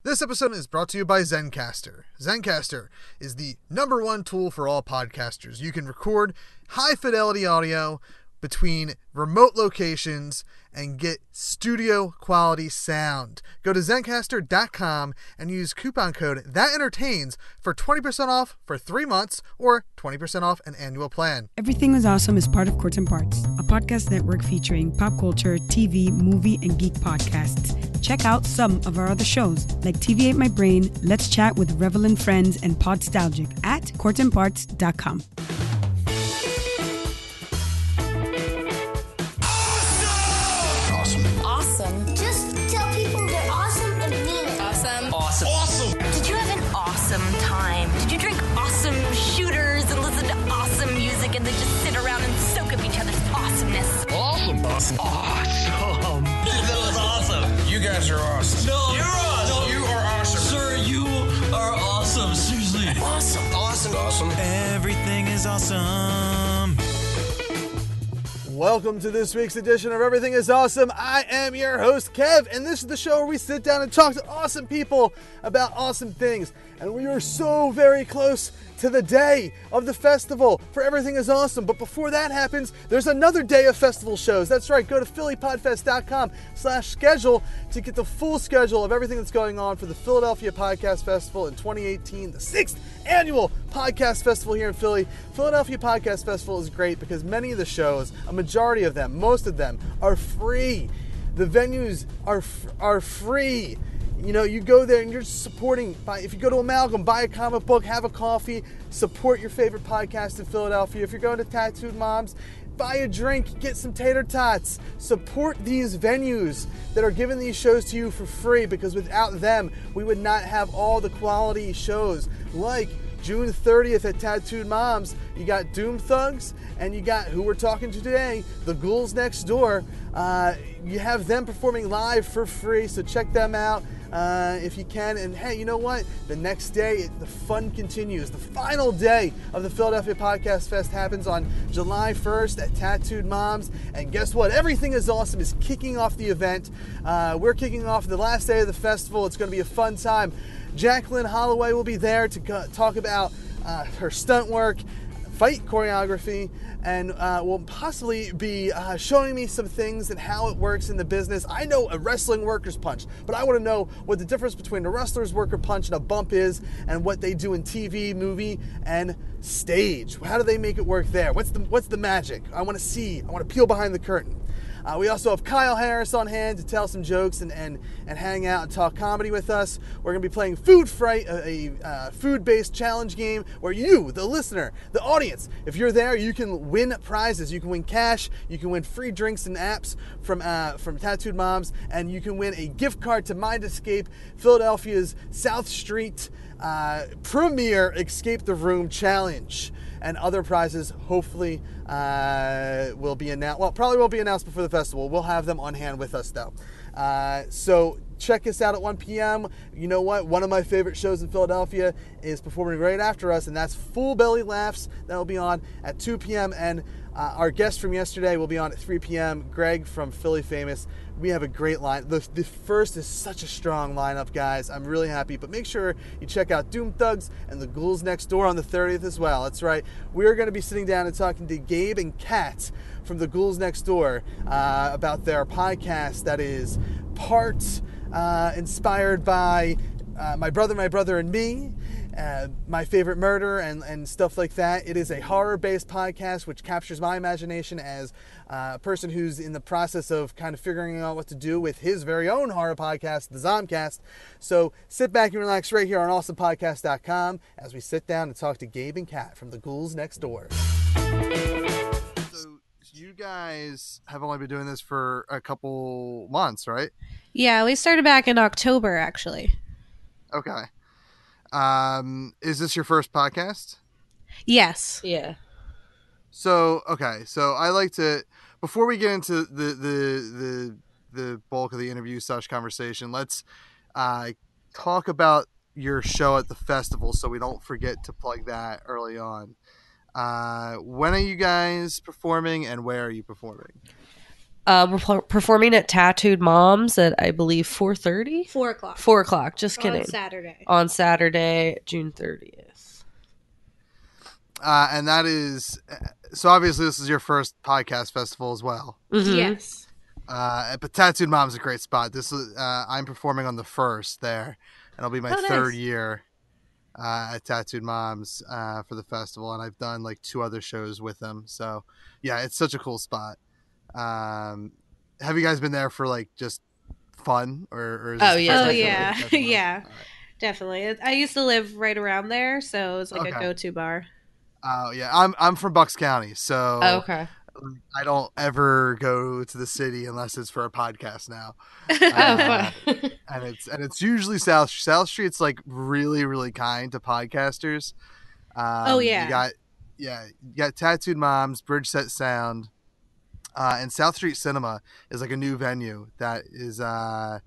This episode is brought to you by Zencastr. Zencastr is the #1 tool for all podcasters. You can record high-fidelity audio between remote locations and get studio-quality sound. Go to Zencastr.com and use coupon code THATENTERTAINS for 20% off for 3 months or 20% off an annual plan. Everything is Awesome is part of Courts and Parts, a podcast network featuring pop culture, TV, movie, and geek podcasts. Check out some of our other shows, like TV Ate My Brain, Let's Chat with Revelin Friends, and Podstalgic at courtsandparts.com. Awesome. Just tell people they're awesome and mean it. Awesome. Awesome. Awesome. Did you have an awesome time? Did you drink awesome shooters and listen to awesome music and then just sit around and soak up each other's awesomeness? Awesome. Awesome. Awesome. That was awesome. You guys are awesome. No, you're awesome. No, you are awesome. Sir, you are awesome. Seriously. Awesome. Awesome. Awesome. Everything is awesome. Welcome to this week's edition of Everything is Awesome. I am your host, Kev, and this is the show where we sit down and talk to awesome people about awesome things. And we are so very close to the day of the festival for Everything is Awesome. But before that happens, there's another day of festival shows. That's right, go to phillypodfest.com/schedule to get the full schedule of everything that's going on for the Philadelphia Podcast Festival in 2018, the 6th annual podcast festival here in Philly. Philadelphia Podcast Festival is great because many of the shows, a majority of them, most of them, are free. The venues are free. You know, you go there and you're supporting, if you go to Amalgam, buy a comic book, have a coffee, support your favorite podcast in Philadelphia. If you're going to Tattooed Moms, buy a drink, get some tater tots. Support these venues that are giving these shows to you for free, because without them, we would not have all the quality shows like June 30th at Tattooed Moms. You got Doom Thugs, and you got who we're talking to today, the Ghouls Next Door. You have them performing live for free, so check them out if you can. And hey, you know what? The next day, the fun continues. The final day of the Philadelphia Podcast Fest happens on July 1st at Tattooed Moms. And guess what? Everything is Awesome is kicking off the event. We're kicking off the last day of the festival. It's going to be a fun time. Jacqueline Holloway will be there to talk about her stunt work, fight choreography, and will possibly be showing me some things and how it works in the business. I know a wrestling worker's punch, but I want to know what the difference between a wrestler's worker punch and a bump is, and what they do in TV, movie, and stage. How do they make it work there? What's the magic? I want to see. I want to peel behind the curtain. We also have Kyle Harris on hand to tell some jokes and hang out and talk comedy with us. We're going to be playing FOOD FRIGHT, a food-based challenge game where you, the listener, the audience, if you're there, you can win prizes. You can win cash, you can win free drinks and apps from Tattooed Moms, and you can win a gift card to Mind Escape, Philadelphia's South Street premier Escape the Room challenge. And other prizes hopefully will be announced. Well, probably won't be announced before the festival. We'll have them on hand with us, though. So check us out at 1 p.m. You know what? One of my favorite shows in Philadelphia is performing right after us, and that's Full Belly Laughs. That will be on at 2 p.m. And our guest from yesterday will be on at 3 p.m. Greg from Philly Famous. We have a great line. The first is such a strong lineup, guys. I'm really happy. But make sure you check out Doom Thugs and the Ghouls Next Door on the 30th as well. That's right. We're going to be sitting down and talking to Gabe and Kat from the Ghouls Next Door about their podcast that is part inspired by My Brother and Me, My Favorite Murder, and stuff like that. It is a horror-based podcast which captures my imagination as a person who's in the process of kind of figuring out what to do with his very own horror podcast, the Zomcast. So sit back and relax right here on awesomepodcast.com as we sit down and talk to Gabe and Kat from the Ghouls Next Door. So you guys have only been doing this for a couple months, right? Yeah, we started back in October, actually. Okay. Is this your first podcast? Yes. Yeah. So, okay. So I like to, before we get into the bulk of the interview / conversation, let's talk about your show at the festival so we don't forget to plug that early on. When are you guys performing and where are you performing? We're performing at Tattooed Moms at, I believe, 4:30? 4 o'clock. 4 o'clock, just kidding. On Saturday. On Saturday, June 30th. And that is, so obviously this is your first podcast festival as well. Mm-hmm. Yes. But Tattooed Mom's a great spot. This is, I'm performing on the 1st there, and it'll be my third year at Tattooed Moms for the festival, and I've done like 2 other shows with them. So yeah, it's such a cool spot. Have you guys been there for like just fun or is this yeah. Right. Definitely. I used to live right around there, so it's like a go-to bar. Oh yeah, I'm from Bucks County, so Okay. I don't ever go to the city unless it's for a podcast now. Fun. and it's usually South Street's like really, really kind to podcasters. You got Tattooed Moms, Bridgeset Sound, and South Street Cinema is like a new venue that is they're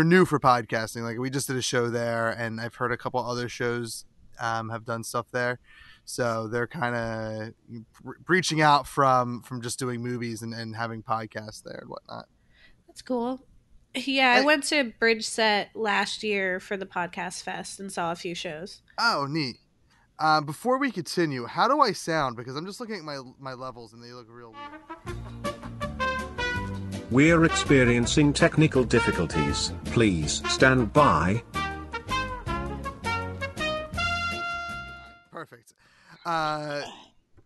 new for podcasting. Like we just did a show there, and I've heard a couple other shows have done stuff there. So they're kind of reaching out from just doing movies and having podcasts there and whatnot. That's cool. Yeah, I went to Bridgeset last year for the podcast fest and saw a few shows. Oh, neat. Before we continue, how do I sound? Because I'm just looking at my levels and they look real weird. We're experiencing technical difficulties. Please stand by. Perfect.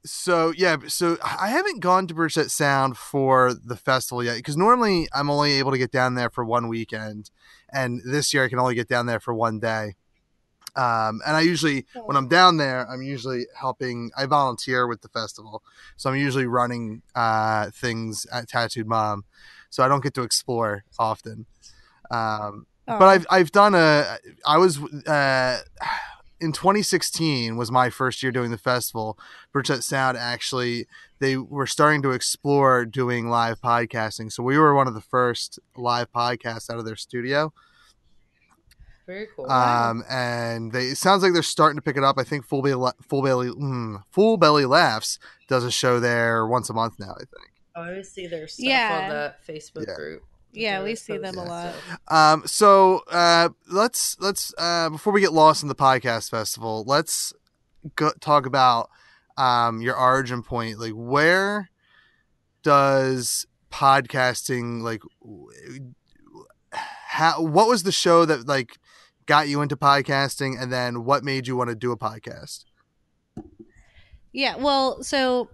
So I haven't gone to Bridgeset Sound for the festival yet because normally I'm only able to get down there for one weekend, and this year I can only get down there for one day. And I usually, when I'm down there, I'm usually helping. I volunteer with the festival, so I'm usually running things at Tattooed Mom, so I don't get to explore often. But I've done in 2016 was my first year doing the festival. Bridgeset Sound, actually, they were starting to explore doing live podcasting. So we were one of the first live podcasts out of their studio. Very cool. And it sounds like they're starting to pick it up. I think Full Belly Laughs does a show there once a month now, I think. I always see their stuff on the Facebook group. Yeah, we see them a lot. So let's before we get lost in the podcast festival, let's talk about your origin point. Like, where does podcasting what was the show that like got you into podcasting, and then what made you want to do a podcast? Yeah, well, so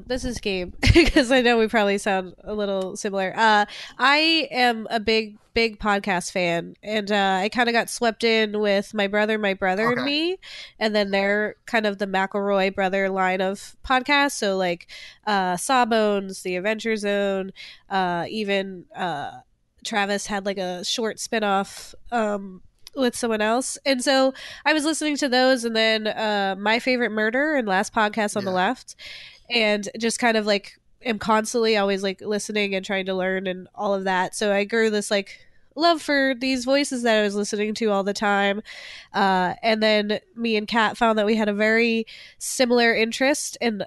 this is Gabe, because I know we probably sound a little similar. I am a big podcast fan, and I kind of got swept in with my brother and me, and then they're kind of the McElroy brother line of podcasts. So like Sawbones, The Adventure Zone, even Travis had like a short spinoff with someone else, and so I was listening to those, and then My Favorite Murder and Last Podcast on the Left, and just kind of like am constantly always like listening and trying to learn and all of that. So I grew this like love for these voices that I was listening to all the time, and then me and Kat found that we had a very similar interest and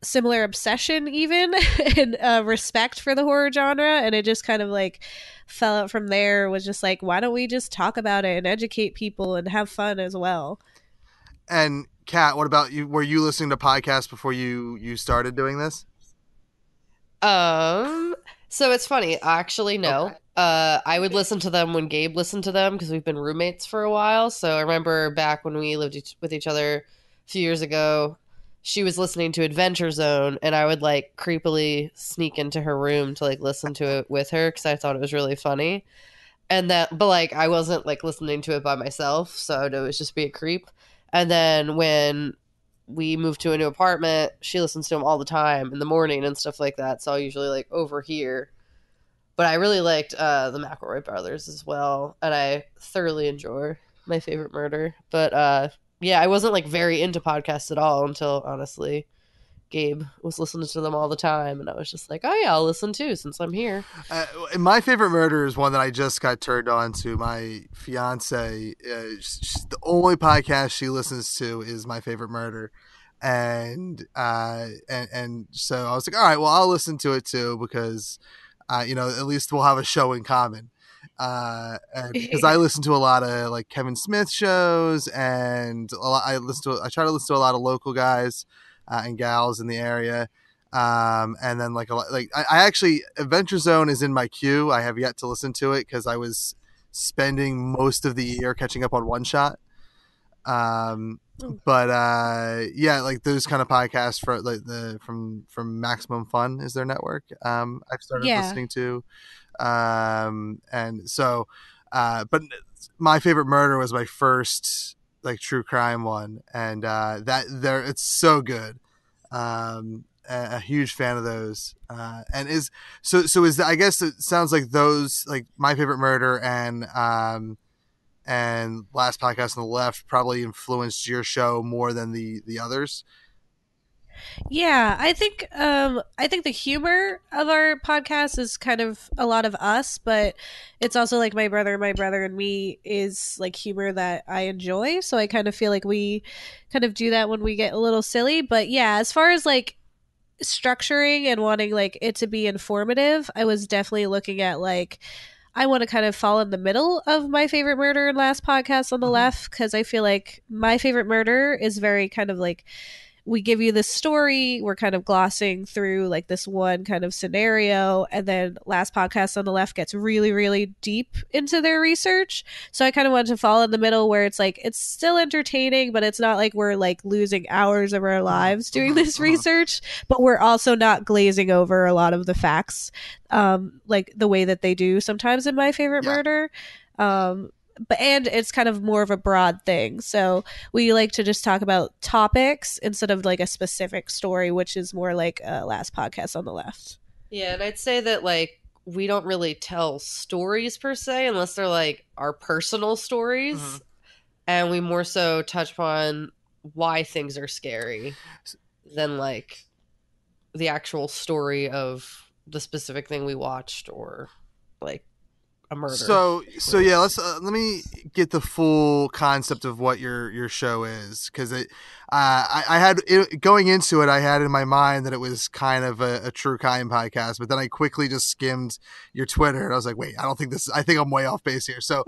similar obsession even and respect for the horror genre, and it just kind of like fell out from there. Was just like, why don't we just talk about it and educate people and have fun as well? And Kat, what about you? Were you listening to podcasts before you started doing this? So it's funny, actually. No. Okay. I would listen to them when Gabe listened to them because we've been roommates for a while. So I remember back when we lived with each other a few years ago, she was listening to Adventure Zone, and I would like creepily sneak into her room to like listen to it with her because I thought it was really funny. But like I wasn't like listening to it by myself, so it would just be a creep. And then when we moved to a new apartment, she listens to them all the time in the morning and stuff like that. So I'll usually like overhear. But I really liked the McElroy brothers as well, and I thoroughly enjoy My Favorite Murder. But yeah, I wasn't like very into podcasts at all until honestly Gabe was listening to them all the time, and I was just like, oh yeah, I'll listen too since I'm here. My Favorite Murder is one that I just got turned on to. My fiance, the only podcast she listens to is My Favorite Murder. and so I was like, all right, well, I'll listen to it too because at least we'll have a show in common. And because I listen to a lot of like Kevin Smith shows, and I try to listen to a lot of local guys and gals in the area. And then like I actually, Adventure Zone is in my queue. I have yet to listen to it because I was spending most of the year catching up on One Shot. But like those kind of podcasts for like from Maximum Fun is their network. I've started listening to, and so, but My Favorite Murder was my first like true crime one, and it's so good. A huge fan of those, and is I guess it sounds like those, like My Favorite Murder and Last Podcast on the Left probably influenced your show more than the others. Yeah, I think the humor of our podcast is kind of a lot of us, but it's also like my brother and me is like humor that I enjoy, so I kind of feel like we kind of do that when we get a little silly. But yeah, as far as like structuring and wanting like it to be informative, I was definitely looking at like I want to kind of fall in the middle of My Favorite Murder and Last Podcast on the Left, because I feel like My Favorite Murder is very kind of like, we give you this story, we're kind of glossing through like this one kind of scenario, and then Last Podcast on the Left gets really, really deep into their research. So I kind of wanted to fall in the middle where it's like, it's still entertaining, but it's not like we're like losing hours of our lives doing this research, but we're also not glazing over a lot of the facts, like the way that they do sometimes in My Favorite Murder. And it's kind of more of a broad thing. So we like to just talk about topics instead of like a specific story, which is more like Last Podcast on the Left. Yeah, and I'd say that like we don't really tell stories per se unless they're like our personal stories. And we more so touch upon why things are scary than like the actual story of the specific thing we watched or like a murder. So yeah, let me get the full concept of what your show is, because I had going into it, I had in my mind that it was kind of a true crime podcast, but then I quickly just skimmed your Twitter and I was like, wait, I think I'm way off base here. So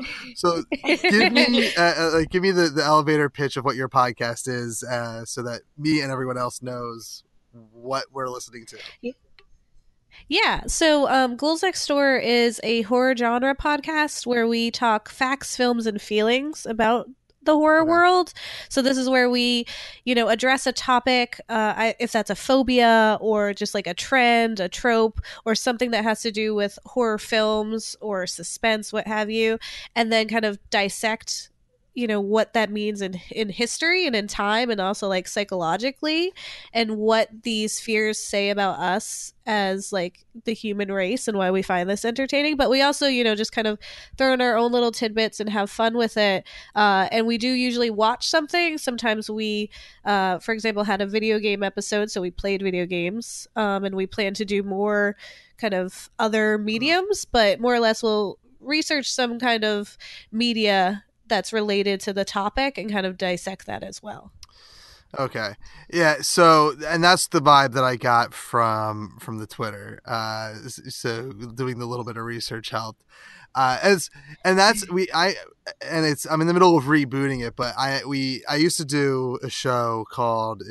give me the elevator pitch of what your podcast is, so that me and everyone else knows what we're listening to. Yeah, so Ghouls Next Door is a horror genre podcast where we talk facts, films, and feelings about the horror world. So this is where we, address a topic, if that's a phobia or just like a trend, a trope, or something that has to do with horror films or suspense, what have you, and then kind of dissect what that means in history and in time, and also like psychologically, and what these fears say about us as like the human race and why we find this entertaining. But we also just kind of throw in our own little tidbits and have fun with it, and we do usually watch something. Sometimes we for example had a video game episode, so we played video games, and we plan to do more kind of other mediums, but more or less we'll research some kind of media that's related to the topic and kind of dissect that as well. Okay. Yeah. So, and that's the vibe that I got from the Twitter. So doing the little bit of research helped. I'm in the middle of rebooting it, but I used to do a show called,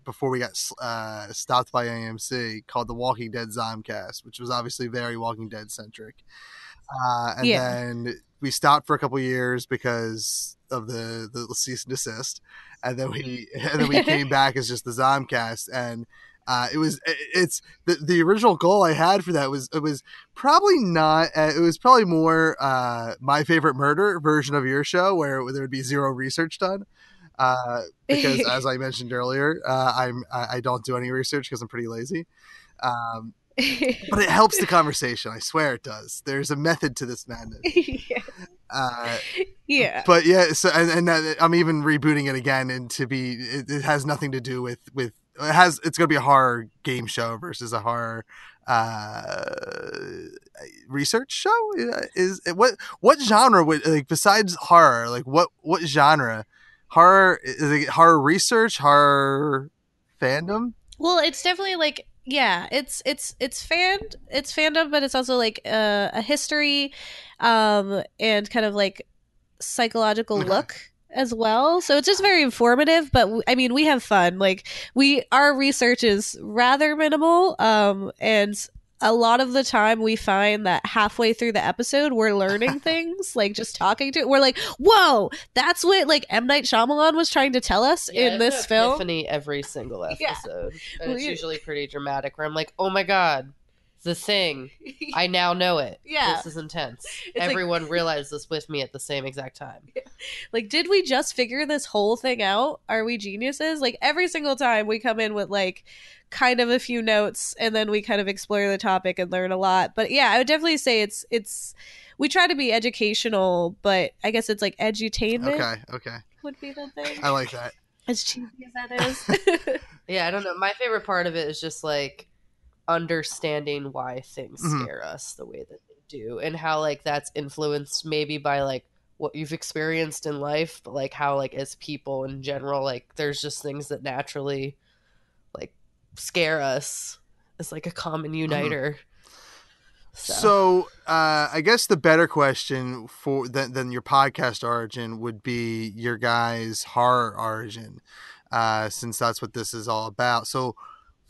before we got stopped by AMC, called The Walking Dead Zomcast, which was obviously very Walking Dead centric. Then we stopped for a couple years because of the cease and desist, and then we came back as just the Zomcast, and it's the original goal I had for that was probably not, it was probably more My Favorite Murder version of your show, where there would be zero research done, because as I mentioned earlier, I don't do any research because I'm pretty lazy. But it helps the conversation. I swear it does. There's a method to this madness. Yeah. But yeah, so and I'm even rebooting it again, and it has nothing to do with it's going to be a horror game show versus a horror research show. Is what genre would, like, besides horror, like what genre? Horror, is it horror research, horror fandom. Well, it's definitely like, yeah, it's fandom, but it's also like a history, and kind of like psychological look as well. So it's just very informative, but I mean, we have fun. Like our research is rather minimal, and a lot of the time we find that halfway through the episode we're learning things, like just talking to it. We're like, whoa, that's what like M. Night Shyamalan was trying to tell us in this film. Epiphany every single episode. And it's usually pretty dramatic where I'm like, oh my god, the thing, I now know it. This is intense. Everyone realized this with me at the same exact time. Like, did we just figure this whole thing out? Are we geniuses? Like, every single time we come in with like kind of a few notes, and then we kind of explore the topic and learn a lot. But yeah, I would definitely say it's we try to be educational, but I guess it's like edutainment. Okay. Would be the thing. I like that. As cheesy as that is. Yeah, I don't know. My favorite part of it is just like understanding why things scare us the way that they do, and how like that's influenced maybe by like what you've experienced in life, but like how like as people in general, like there's just things that naturally like scare us as like a common uniter. So I guess the better question for than your podcast origin would be your guys' horror origin, since that's what this is all about. So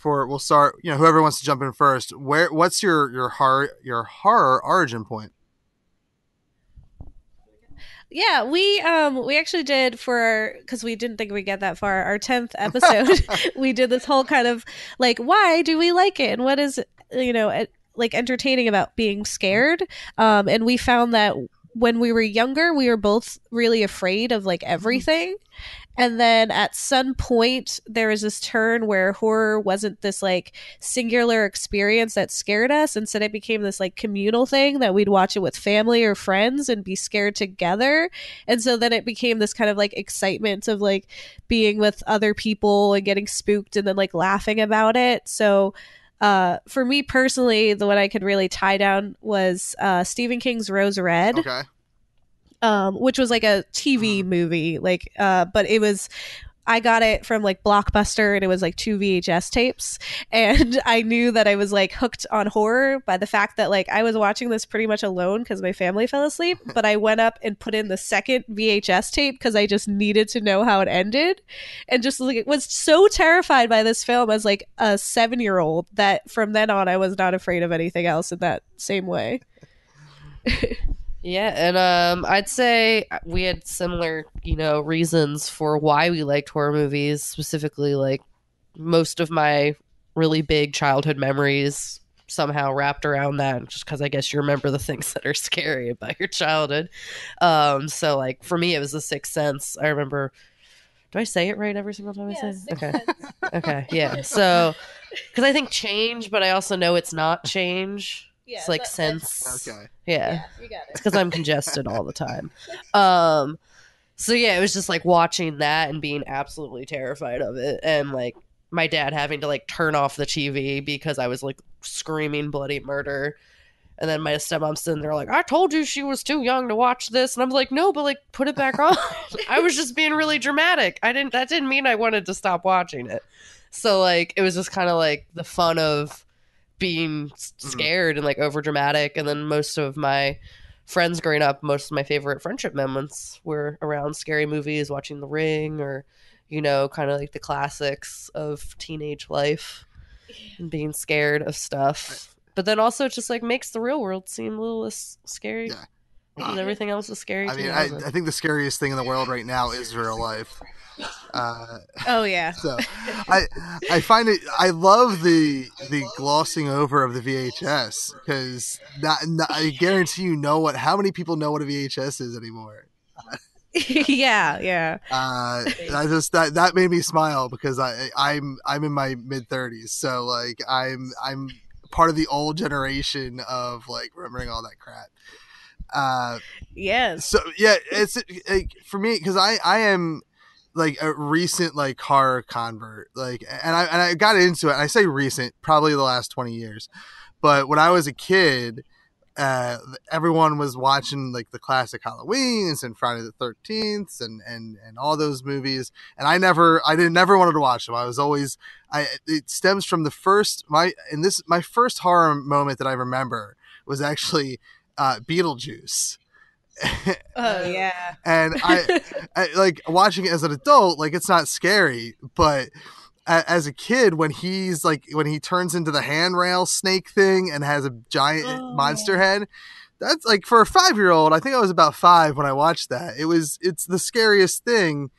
we'll start, whoever wants to jump in first. What's your horror origin point? Yeah, we actually did because we didn't think we'd get that far. Our 10th episode, we did this whole kind of like, why do we like it, and what is like entertaining about being scared. And we found that when we were younger, we were both really afraid of like everything. And then at some point, there was this turn where horror wasn't this like singular experience that scared us. Instead, it became this like communal thing that we'd watch it with family or friends and be scared together. And so then it became this kind of like excitement of like being with other people and getting spooked and then like laughing about it. So for me personally, the one I could really tie down was Stephen King's Rose Red. Okay. Which was like a TV movie, like, but I got it from like Blockbuster, and it was like 2 VHS tapes, and I knew that I was like hooked on horror by the fact that like I was watching this pretty much alone because my family fell asleep, but I went up and put in the second VHS tape because I just needed to know how it ended, and just like was so terrified by this film as like a 7-year-old that from then on I was not afraid of anything else in that same way. Yeah, and I'd say we had similar, reasons for why we liked horror movies. Specifically, like most of my really big childhood memories somehow wrapped around that, just because I guess you remember the things that are scary about your childhood. So, like for me, it was The Sixth Sense. I remember. Do I say it right every single time I say it? Okay. Okay, yeah. So, because I think change, but I also know it's not change. Yeah, it's like sense. Okay. Yeah. You got it. It's because I'm congested all the time. So yeah, it was just like watching that and being absolutely terrified of it, and like my dad having to like turn off the TV because I was like screaming bloody murder, and then my stepmom sitting there like, I told you she was too young to watch this, and I'm like, no, but like put it back on. I was just being really dramatic. That didn't mean I wanted to stop watching it. So like it was just kind of like the fun of being scared and like over dramatic. And then most of my friends growing up, most of my favorite friendship moments were around scary movies, watching The Ring, or kind of like the classics of teenage life and being scared of stuff. But then also it just like makes the real world seem a little less scary. Yeah. And everything else is scary. I mean, I think the scariest thing in the world right now is real life. Oh yeah. So I find it. I love the glossing over of the VHS, because I guarantee how many people know what a VHS is anymore. Yeah. I just that made me smile, because I'm in my mid-30s, so like I'm part of the old generation of like remembering all that crap. Yes. So yeah, it's for me, because I am like a recent like horror convert, like, and I got into it. And I say recent, probably the last 20 years. But when I was a kid, everyone was watching like the classic Halloweens and Friday the 13th and all those movies. And I never wanted to watch them. I was always, it stems from my first horror moment that I remember was actually Beetlejuice. Oh yeah. And I like watching it as an adult, like it's not scary, but as a kid, when he turns into the handrail snake thing and has a giant monster head, that's like for a 5-year-old. I think I was about 5 when I watched that. It's the scariest thing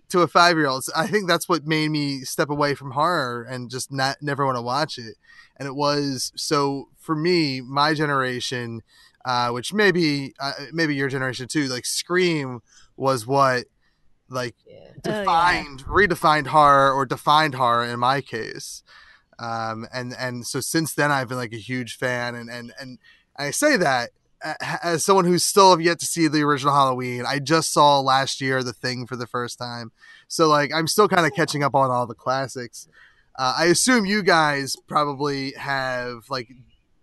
to a 5-year-old. So I think that's what made me step away from horror and just never want to watch it. And it was so for me, my generation. Which maybe your generation too, like Scream was what like redefined horror or defined horror in my case. And so since then I've been like a huge fan and I say that as someone who's still have yet to see the original Halloween. I just saw last year The Thing for the first time. So like I'm still kind of catching up on all the classics. I assume you guys probably have like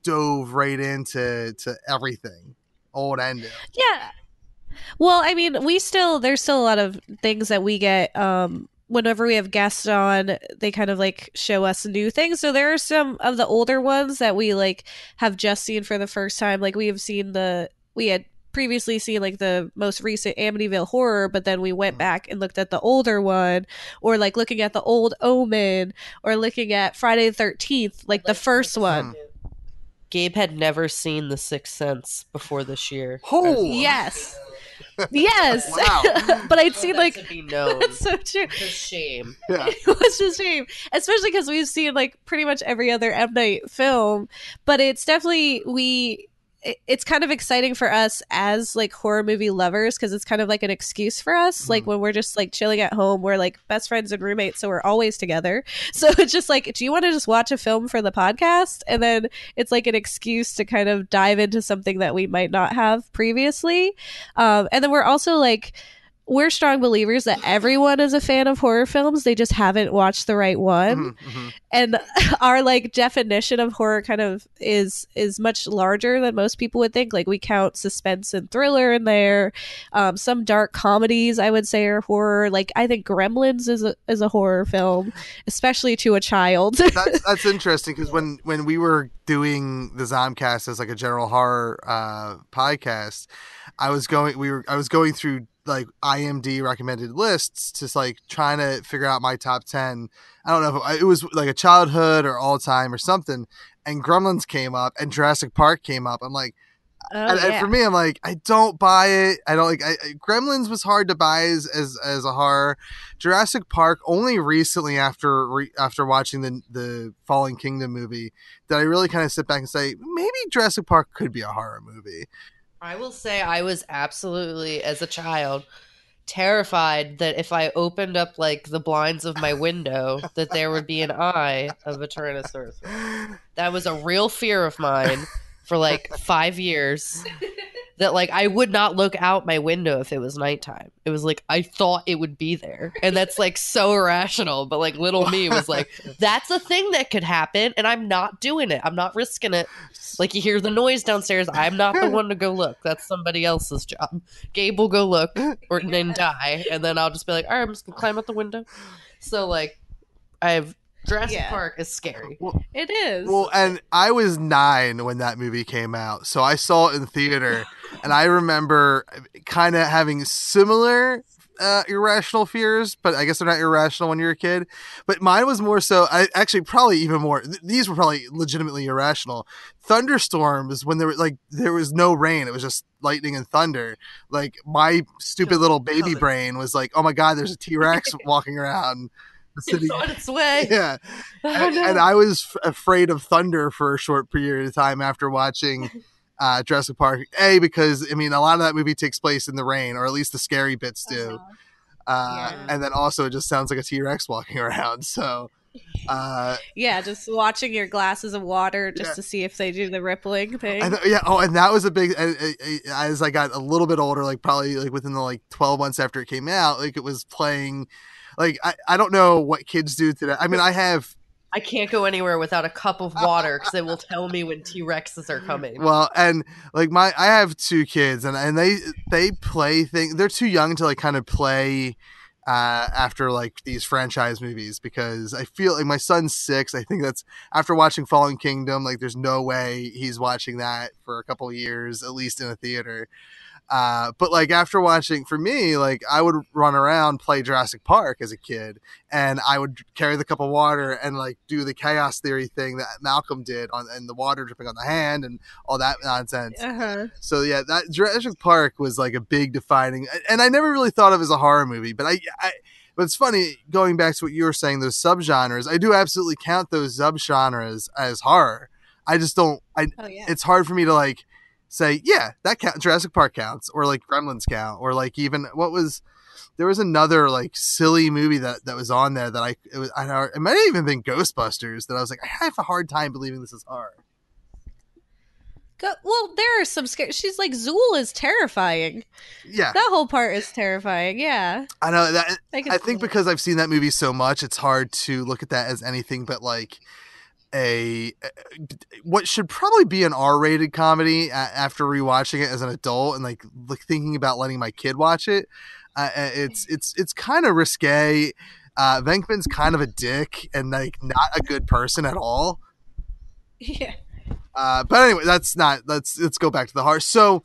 dove right into everything, old and new. Yeah. Well, I mean, there's still a lot of things that we get whenever we have guests on, they kind of like show us new things. So there are some of the older ones that we like have just seen for the first time. Like we had previously seen like the most recent Amityville Horror, but then we went back and looked at the older one, or like looking at the old Omen, or looking at Friday the 13th, like the first one. Gabe had never seen The Sixth Sense before this year. Oh, yes. Yes. Wow. But I'd seen like to be known. That's so true. It's a shame. Yeah. It was a shame, especially because we've seen like pretty much every other M. Night film. But it's definitely it's kind of exciting for us as like horror movie lovers, because it's kind of like an excuse for us. Like when we're just like chilling at home, we're like best friends and roommates, so we're always together. So it's just like, do you want to just watch a film for the podcast? And then it's like an excuse to kind of dive into something that we might not have previously. And then we're also like, we're strong believers that everyone is a fan of horror films. They just haven't watched the right one. And our like definition of horror kind of is much larger than most people would think. Like we count suspense and thriller in there. Some dark comedies I would say are horror. Like I think Gremlins is a horror film, especially to a child. That's interesting, because when we were doing the Zomcast as like a general horror podcast, I was going through like IMDb recommended lists, just like trying to figure out my top 10. I don't know if it was like a childhood or all time or something. And Gremlins came up and Jurassic Park came up. I'm like, and for me, I'm like, I don't buy it. I don't like Gremlins was hard to buy as a horror. Jurassic Park only recently after watching the Fallen Kingdom movie did I really kind of sit back and say, maybe Jurassic Park could be a horror movie. I will say I was absolutely, as a child, terrified that if I opened up like the blinds of my window, that there would be an eye of a Tyrannosaurus Rex. That was a real fear of mine for like 5 years. That like I would not look out my window if it was nighttime. It was like I thought it would be there, and that's like so irrational. But like little me was like, that's a thing that could happen, and I'm not doing it. I'm not risking it. Like you hear the noise downstairs. I'm not the one to go look. That's somebody else's job. Gabe will go look or then die, and then I'll just be like, all right, I'm just gonna climb out the window. So like, Jurassic Park is scary. Well, it is. Well, and I was 9 when that movie came out, so I saw it in theater, and I remember kind of having similar irrational fears, but I guess they're not irrational when you're a kid. But mine was more so, probably even more, these were probably legitimately irrational. Thunderstorms, when there was no rain, it was just lightning and thunder. Like my stupid little baby brain was like, oh my God, there's a T-Rex walking around the city. It's on its way. Yeah. And I was afraid of thunder for a short period of time after watching Jurassic Park. Because I mean, a lot of that movie takes place in the rain, or at least the scary bits do. And then also it just sounds like a T-Rex walking around. So just watching your glasses of water just to see if they do the rippling thing. And that was a big, as I got a little bit older, like probably like within the 12 months after it came out, like it was playing. Like I don't know what kids do today. I mean, I have I can't go anywhere without a cup of water because it will tell me when T-Rexes are coming. Well, and like I have 2 kids, and they play things. They're too young to like kind of play after like these franchise movies, because I feel like my son's 6. I think that's after watching Fallen Kingdom. Like, there's no way he's watching that for a couple of years, at least in a theater. But like after watching, for me, like I would run around, play Jurassic Park as a kid, and I would carry the cup of water and like do the chaos theory thing that Malcolm did and the water dripping on the hand and all that nonsense. So yeah, that Jurassic Park was like a big defining, and I never really thought of as a horror movie, but but it's funny, going back to what you were saying, those subgenres, I do absolutely count those subgenres as horror. I just don't, it's hard for me to like say, yeah, that Jurassic Park counts, or like Gremlins count, or like even there was another like silly movie that was on there that it might have even been Ghostbusters, that I was like, I have a hard time believing this is horror. Well, there are some she's like, Zool is terrifying. Yeah. That whole part is terrifying. Yeah. I know that. I think because I've seen that movie so much, it's hard to look at that as anything but like what should probably be an R-rated comedy after rewatching it as an adult and like thinking about letting my kid watch it. It's kind of risque. Venkman's kind of a dick and like not a good person at all. Yeah. But anyway, let's go back to the heart. So,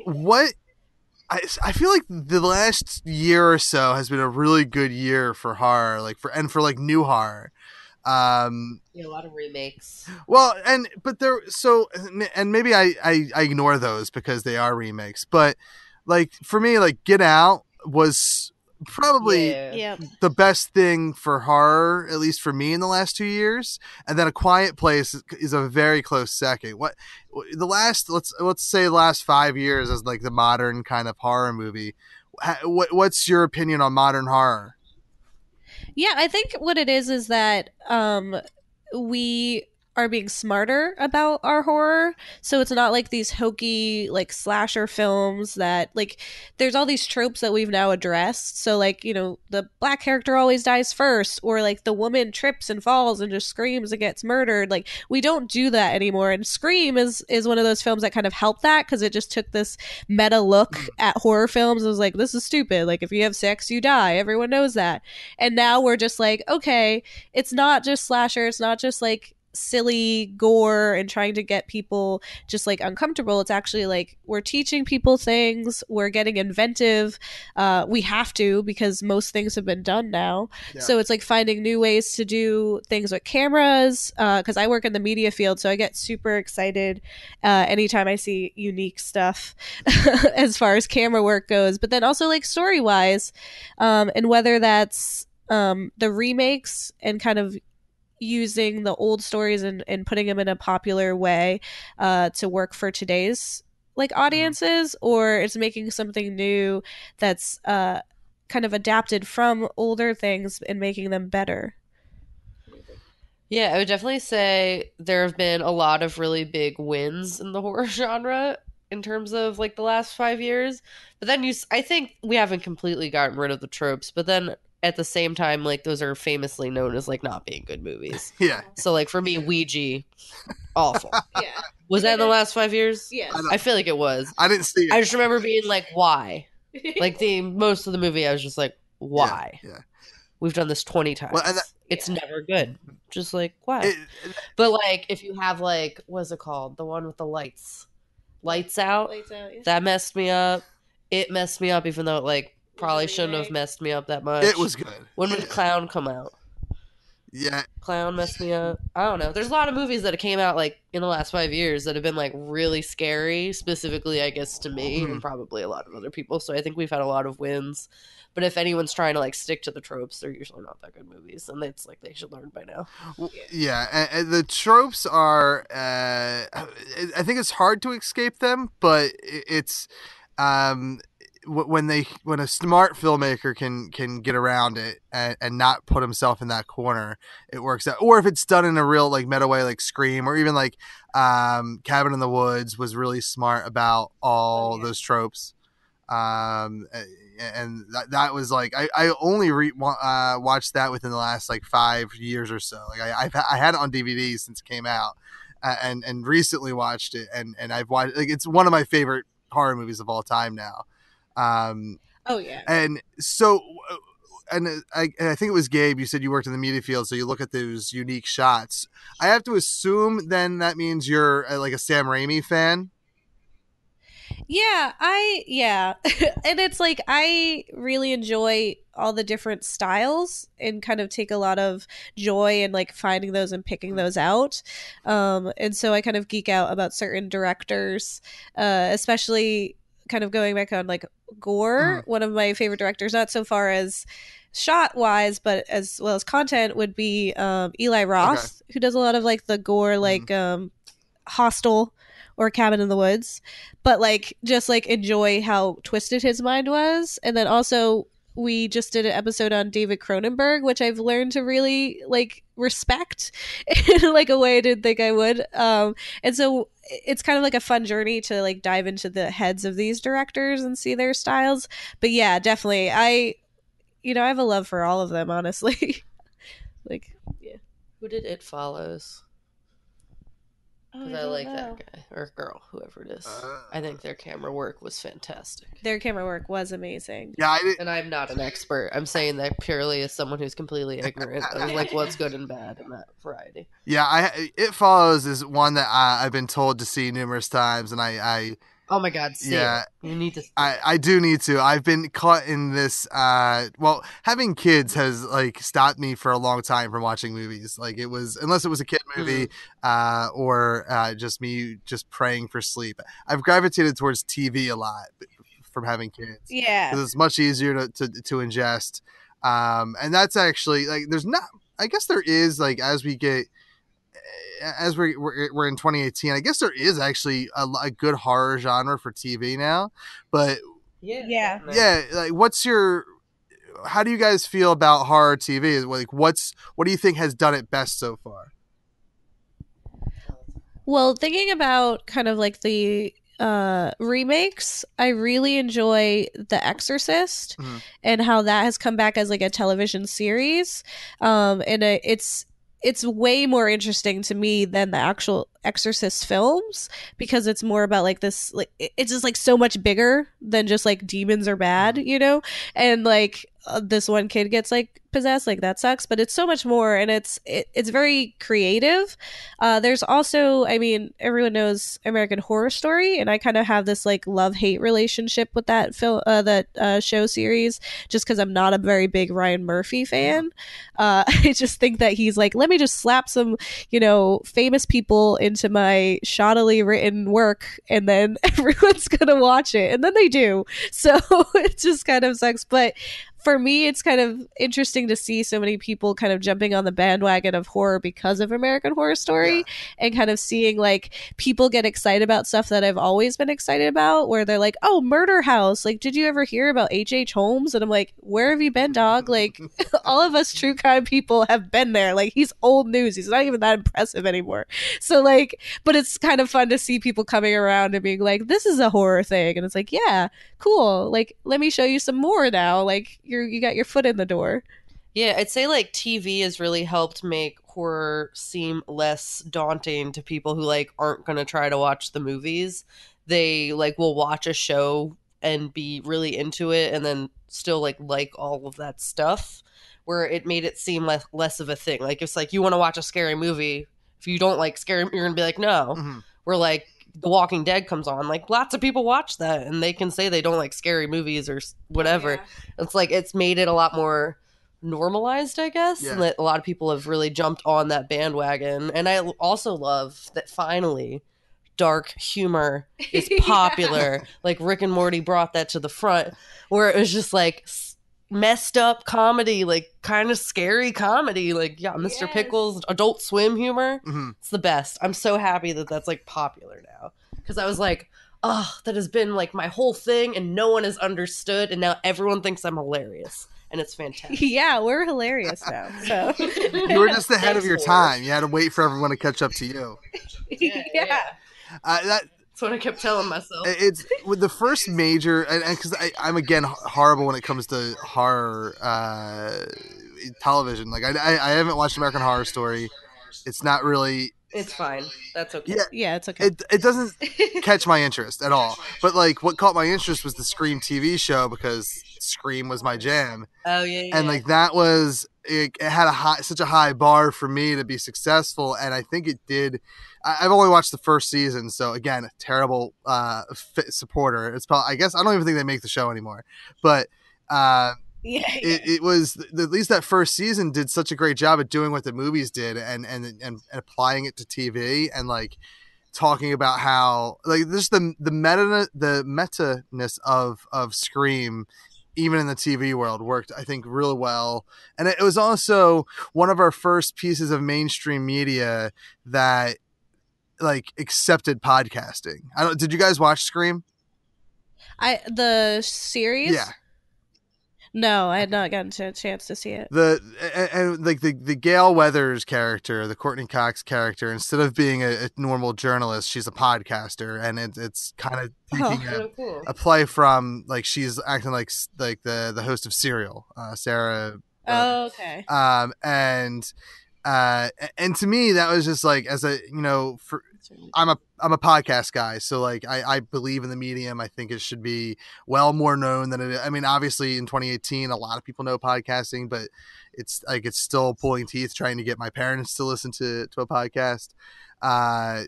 what I feel like the last year or so has been a really good year for horror, for new horror. A lot of remakes. Well, and maybe I ignore those because they are remakes, but like for me, like Get Out was probably the best thing for horror, at least for me, in the last 2 years, and then A Quiet Place is a very close second. Let's say the last 5 years as like the modern kind of horror movie. What's your opinion on modern horror? Yeah, I think what it is that we are being smarter about our horror. So it's not like these hokey like slasher films that like there's all these tropes that we've now addressed. So like, you know, the black character always dies first, or like the woman trips and falls and just screams and gets murdered. Like we don't do that anymore. And Scream is one of those films that kind of helped that, because it just took this meta look at horror films. It was like, this is stupid. Like if you have sex, you die. Everyone knows that. And now we're just like, okay, it's not just slasher. It's not just like silly gore and trying to get people just like uncomfortable. It's actually like we're teaching people things, we're getting inventive. We have to, because most things have been done now. So it's like finding new ways to do things with cameras, because I work in the media field, so I get super excited anytime I see unique stuff as far as camera work goes, but then also like story wise, and whether that's the remakes and kind of using the old stories and putting them in a popular way to work for today's like audiences, or it's making something new that's kind of adapted from older things and making them better. Yeah, I would definitely say there have been a lot of really big wins in the horror genre in terms of like the last 5 years. But then I think we haven't completely gotten rid of the tropes, but then at the same time, like those are famously known as like not being good movies. Yeah. So like for me, Ouija, awful. Yeah. Was that in the last 5 years? Yes. I feel like it was. I didn't see it. I just remember being like, why? Like most of the movie, I was just like, why? Yeah. We've done this 20 times. Well, it's never good. Just like, why? But like, if you have like, what's it called? The one with the lights. Lights Out. Lights Out, yeah. That messed me up. It messed me up, even though it like probably shouldn't have messed me up that much. It was good. When did Clown come out? Yeah. Clown messed me up. I don't know. There's a lot of movies that came out like in the last 5 years that have been like really scary, specifically, I guess, to me and probably a lot of other people. So I think we've had a lot of wins. But if anyone's trying to like stick to the tropes, they're usually not that good movies, and it's like they should learn by now. Yeah, and the tropes are. I think it's hard to escape them, but it's. When a smart filmmaker can get around it and not put himself in that corner, it works out. Or if it's done in a real like meta way, like Scream, or even like Cabin in the Woods was really smart about all those tropes. And that was like I only watched that within the last like 5 years or so. Like I had it on DVD since it came out, and recently watched it, and I've watched, like, it's one of my favorite horror movies of all time now. Oh yeah. And so, and I think it was Gabe. You said you worked in the media field, so you look at those unique shots. I have to assume then that means you're like a Sam Raimi fan. Yeah, and it's like I really enjoy all the different styles and kind of take a lot of joy in like finding those and picking those out. And so I kind of geek out about certain directors, especially kind of going back on like Gore, one of my favorite directors, not so far as shot wise, but as well as content, would be Eli Roth, who does a lot of like the Gore, like Hostel or Cabin in the Woods, but like just like enjoy how twisted his mind was. And then also we just did an episode on David Cronenberg, which I've learned to really like respect in like a way I didn't think I would. And so it's kind of like a fun journey to like dive into the heads of these directors and see their styles. But yeah, definitely I have a love for all of them, honestly. Like, yeah. Who did It Follows? Because I like that guy or girl, whoever it is. I think their camera work was fantastic. Their camera work was amazing. Yeah, and I'm not an expert. I'm saying that purely as someone who's completely ignorant of like what's good and bad in that variety. Yeah, It Follows is one that I've been told to see numerous times, and I oh my God, see it. You need to see I do need to. I've been caught in this well, having kids has like stopped me for a long time from watching movies. Like it was, unless it was a kid movie or just me just praying for sleep. I've gravitated towards TV a lot from having kids. Yeah. Because it's much easier to ingest. And that's actually like there's not, I guess there is, like, as we get as we're in 2018, I guess there is actually a good horror genre for TV now. But yeah, like, how do you guys feel about horror TV? Like, what do you think has done it best so far? Well, thinking about kind of like the remakes, I really enjoy The Exorcist and how that has come back as like a television series. And it's way more interesting to me than the actual Exorcist films, because it's more about like this, like it's just like so much bigger than just like demons are bad, and like this one kid gets like possessed, like that sucks, but it's so much more, and it's very creative. There's also, I mean, everyone knows American Horror Story, and I kind of have this like love-hate relationship with that show series, just because I'm not a very big Ryan Murphy fan. I just think that he's like, let me just slap some famous people into my shoddily written work, and then everyone's gonna watch it, and then they do. So it just kind of sucks. But for me, it's kind of interesting to see so many people kind of jumping on the bandwagon of horror because of American Horror Story, and kind of seeing like people get excited about stuff that I've always been excited about, where they're like, oh, Murder House, like, did you ever hear about H.H. Holmes? And I'm like, where have you been, dog? Like, all of us true crime people have been there. Like, he's old news. He's not even that impressive anymore. So like, but it's kind of fun to see people coming around and being like, this is a horror thing. And it's like, yeah, cool. Like, let me show you some more now. Like, you got your foot in the door. Yeah, I'd say like TV has really helped make horror seem less daunting to people who like aren't going to try to watch the movies. They like will watch a show and be really into it, and then still like all of that stuff, where it made it seem less of a thing. Like, it's like, you want to watch a scary movie, if you don't like scary, you're gonna be like, no. We're like, The Walking Dead comes on, like lots of people watch that, and they can say they don't like scary movies or whatever. It's like, it's made it a lot more normalized, I guess, and that a lot of people have really jumped on that bandwagon. And I also love that finally dark humor is popular. Like, Rick and Morty brought that to the front, where it was just like messed up comedy, like kind of scary comedy, like Mr. Pickles, Adult Swim humor. It's the best. I'm so happy that that's like popular now, because I was like, oh, that has been like my whole thing and no one has understood, and now everyone thinks I'm hilarious, and it's fantastic. Yeah, we're hilarious now. So you were just ahead of your time. You had to wait for everyone to catch up to you. Yeah. That's what I kept telling myself. It's with the first major, and because I'm again horrible when it comes to horror television. Like I haven't watched American Horror Story. It's not really. It's fine. That's okay. Yeah, it's okay. It doesn't catch my interest at all. But like what caught my interest was the Scream TV show because Scream was my jam. Oh yeah. And like that was it had such a high bar for me to be successful, and I think it did. I've only watched the first season, so again, a terrible supporter. It's probably, I guess I don't even think they make the show anymore, but it was at least that first season did such a great job at doing what the movies did and applying it to TV and like talking about how like this the meta-ness of Scream even in the TV world worked, I think, really well. And it was also one of our first pieces of mainstream media that like accepted podcasting. Did you guys watch Scream? The series? Yeah. No, I had not gotten a chance to see it. The Gail Weathers character, the Courtney Cox character, instead of being a normal journalist, she's a podcaster, and it's kind of taking a play from like she's acting like the host of Serial, Sarah. Oh, okay. And to me that was just like as a I'm a podcast guy, so like I believe in the medium. I think it should be well more known than it is. I mean, obviously in 2018 a lot of people know podcasting, but it's still pulling teeth trying to get my parents to listen to a podcast.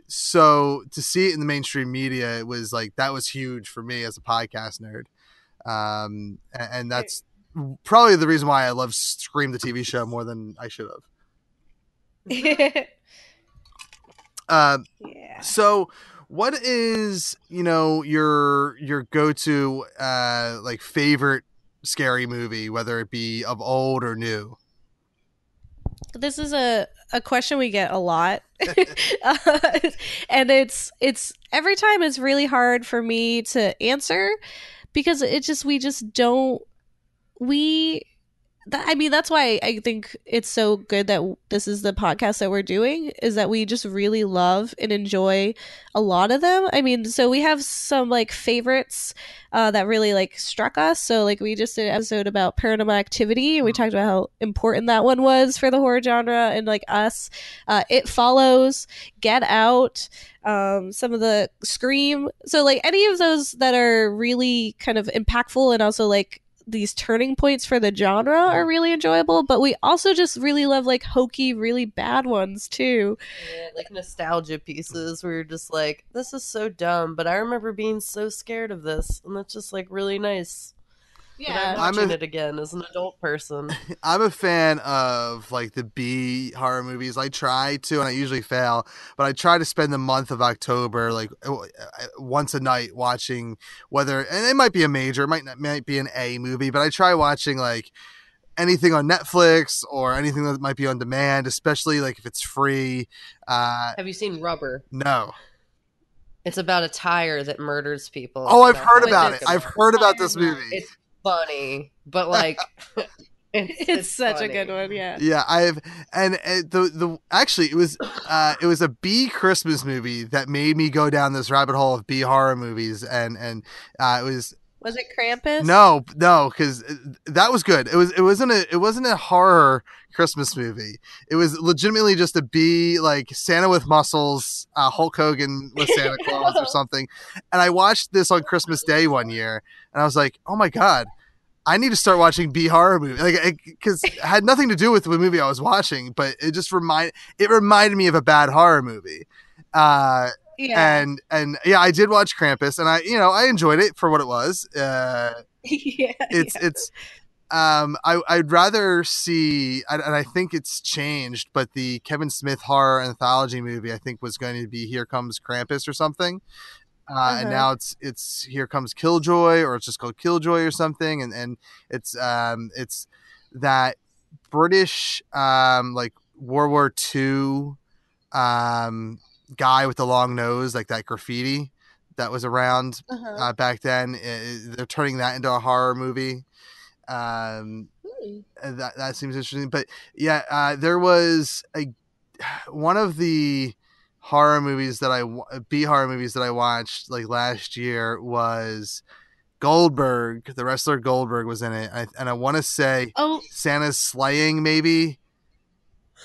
So to see it in the mainstream media, it was like that was huge for me as a podcast nerd. And that's probably the reason why I love Scream the TV show more than I should have. So what is, your go-to, like favorite scary movie, whether it be of old or new? This is a question we get a lot. And it's every time it's really hard for me to answer because that's why I think it's so good that this is the podcast that we're doing, is that we just really love and enjoy a lot of them. I mean, so we have some like favorites that really like struck us. So like we just did an episode about Paranormal Activity, and we talked about how important that one was for the horror genre and like us. It Follows, Get Out, some of the Scream. So like any of those that are really kind of impactful and also like these turning points for the genre are really enjoyable, but we also just really love like hokey, really bad ones too. Yeah, like nostalgia pieces where you're just like, this is so dumb, but I remember being so scared of this, and that's just like really nice. Yeah, I'm watching it again as an adult person. I'm a fan of like the B horror movies. I try to, and I usually fail, but I try to spend the month of October like once a night watching and it might be a major, it might be an A movie, but I try watching like anything on Netflix or anything that might be on demand, especially like if it's free. Have you seen Rubber? No. It's about a tire that murders people. Oh, I've heard about it. I've heard about this movie. It's funny, but like it's such funny. A good one. Yeah actually it was a B Christmas movie that made me go down this rabbit hole of B horror movies, and it was it Krampus? No, because that was good. It wasn't a horror Christmas movie. It was legitimately just a B, like Santa with muscles, Hulk Hogan with Santa Claus or something. And I watched this on Christmas Day one year, and I was like, oh my God, I need to start watching B horror movies. Like, because it had nothing to do with the movie I was watching, but it just reminded me of a bad horror movie. Yeah. And yeah, I did watch Krampus, and I enjoyed it for what it was. I'd rather see, and I think it's changed, but the Kevin Smith horror anthology movie I think was going to be Here Comes Krampus or something. And now it's Here Comes Killjoy, or it's just called Killjoy or something. And it's that British, like World War II, guy with the long nose, like that graffiti that was around back then. They're turning that into a horror movie. That seems interesting. But yeah, there was one of the horror movies that B horror movies that I watched like last year was Goldberg. The wrestler Goldberg was in it, and I want to say Santa's Slaying, maybe.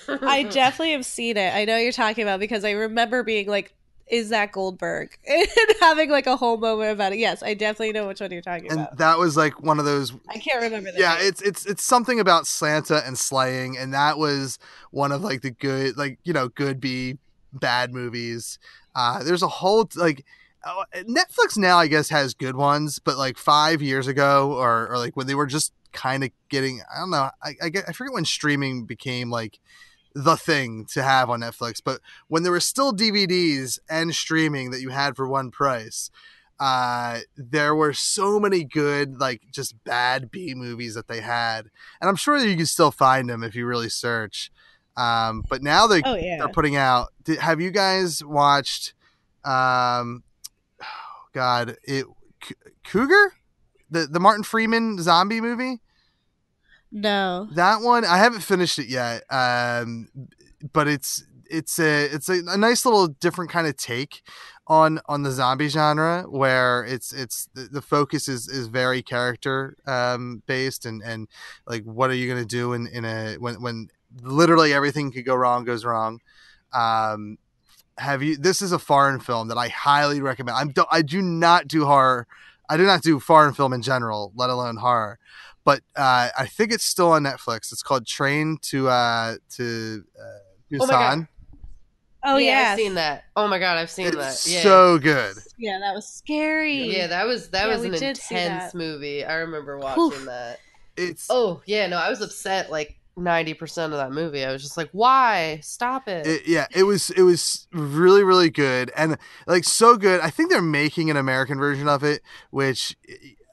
I definitely have seen it. I know you're talking about because I remember being like, "Is that Goldberg?" and having like a whole moment about it. Yes, I definitely know which one you're talking about. And that was like one of those. I can't remember. Yeah, it's something about Santa and slaying, and that was one of like the good, like good B bad movies. There's a whole like. Netflix now, I guess, has good ones, but like 5 years ago, or like when they were just kind of getting, I don't know, I forget when streaming became like the thing to have on Netflix, but when there were still DVDs and streaming that you had for one price, there were so many good, like just bad B movies that they had, and I'm sure that you can still find them if you really search. But now they're putting out. Have you guys watched? Cougar, the Martin Freeman zombie movie. No, that one I haven't finished it yet. But it's a nice little different kind of take on the zombie genre, where it's the focus is very character based, and like what are you gonna do in a when literally everything could go wrong goes wrong. This is a foreign film that I highly recommend. I do not do horror. I do not do foreign film in general, let alone horror. But I think it's still on Netflix. It's called Train to Busan. Oh yeah, I've seen that. Oh my god, I've seen that. Yeah. So good. Yeah, that was scary. Yeah, that was an intense movie. I remember watching that. I was upset like 90% of that movie. I was just like, why? Stop it. It was really, really good, and like so good. I think they're making an American version of it, which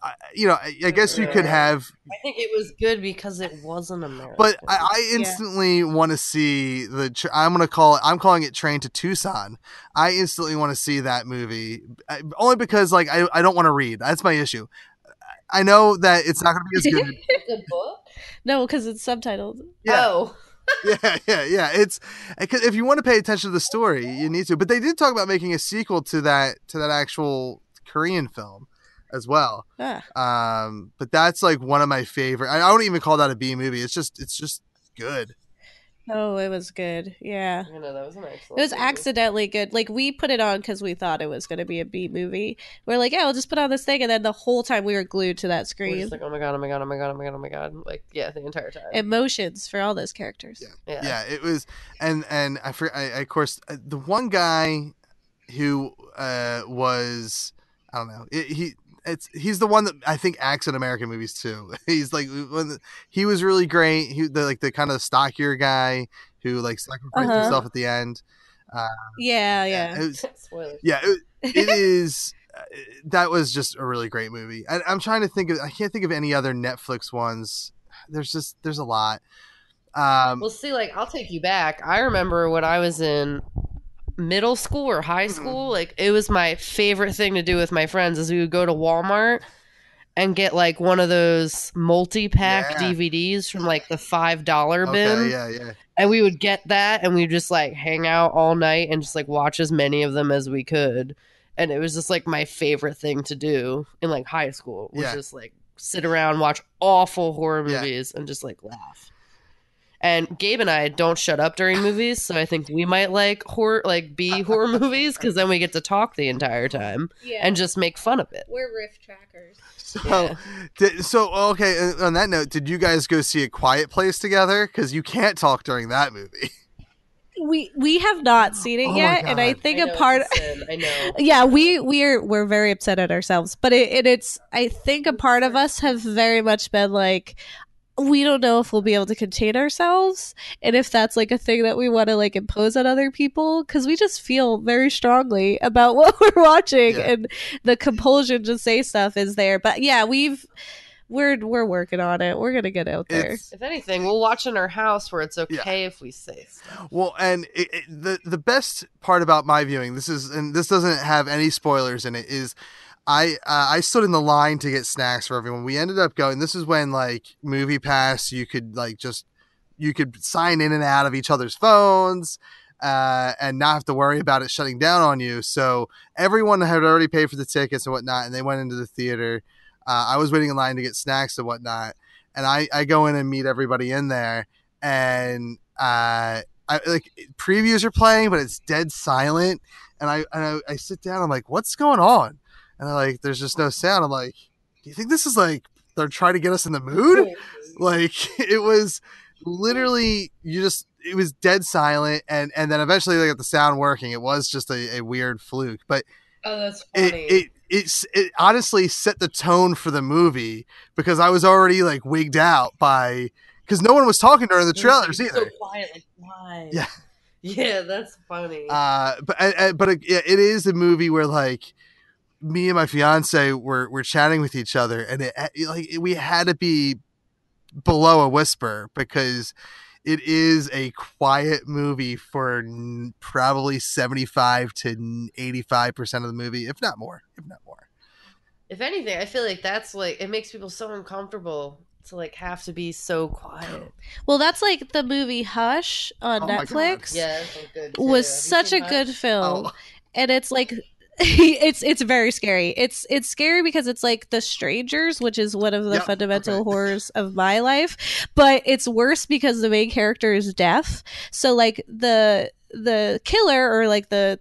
I guess you could have. I think it was good because it wasn't American. But I instantly want to see I'm calling it Train to Tucson. I instantly want to see that movie, only because like I don't want to read. That's my issue. I know that it's not going to be as good. The book? No, because it's subtitled. Yeah. Oh. Yeah. It's if you want to pay attention to the story, you need to. But they did talk about making a sequel to that actual Korean film as well. But that's like one of my favorite. I don't even call that a B movie. It's just good. Oh, it was good. Yeah. That was an excellent It was movie. accidentally good. Like, we put it on because we thought it was going to be a B movie. We're like, yeah, we'll just put on this thing. And then the whole time we were glued to that screen. We're just like, oh my god, oh my god, oh my god, oh my god, oh my god. Like, yeah, the entire time. Emotions for all those characters. Yeah, it was. And I of course, the one guy who was, I don't know, he's the one that I think acts in American movies too. He's like he was really great. The kind of stockier guy who like sacrificed himself at the end. Spoilers. It is. That was just a really great movie. I'm trying to think of. I can't think of any other Netflix ones. There's a lot. Well, see, like I'll take you back. I remember when I was in middle school or high school, like it was my favorite thing to do with my friends is we would go to Walmart and get like one of those multi-pack DVDs from like the $5 bin. Yeah. And we would get that and we'd just like hang out all night and just like watch as many of them as we could. And it was just like my favorite thing to do in like high school was just like sit around, watch awful horror movies and just like laugh. And Gabe and I don't shut up during movies, so I think we might like horror movies because then we get to talk the entire time and just make fun of it. We're riff trackers. So okay. On that note, did you guys go see A Quiet Place together? Because you can't talk during that movie. We have not seen it yet, and I think I know. Yeah, we're very upset at ourselves, but it's I think a part of us have very much been like, we don't know if we'll be able to contain ourselves and if that's like a thing that we want to like impose on other people, because we just feel very strongly about what we're watching and the compulsion to say stuff is there. But yeah, we're working on it. We're gonna get out there. If anything, we'll watch in our house where it's okay if we say stuff. Well, and the best part about my viewing, this doesn't have any spoilers in it, is I stood in the line to get snacks for everyone. We ended up going. This is when like Movie Pass, you could sign in and out of each other's phones. and not have to worry about it shutting down on you. So everyone had already paid for the tickets and whatnot, and they went into the theater. I was waiting in line to get snacks and whatnot, and I go in and meet everybody in there, and I like previews are playing, but it's dead silent, and I sit down. I'm like, what's going on? And they're like, there's just no sound. I'm like, do you think this is like they're trying to get us in the mood? Like, it was literally it was dead silent, and then eventually they got the sound working. It was just a weird fluke, but that's funny. It honestly set the tone for the movie, because I was already like wigged out because no one was talking during the trailers either. So quiet, like why? Yeah, that's funny. But it is a movie where like me and my fiance were chatting with each other, and we had to be below a whisper, because it is a quiet movie for probably 75 to 85% of the movie, if not more. If anything, I feel like that's like, it makes people so uncomfortable to like have to be so quiet. Well, that's like the movie Hush on Netflix. Yeah, that's good too. Was such a good film. Oh. And it's like it's very scary. It's scary because it's like The Strangers, which is one of the fundamental horrors of my life, but it's worse because the main character is deaf. So like the killer, or like the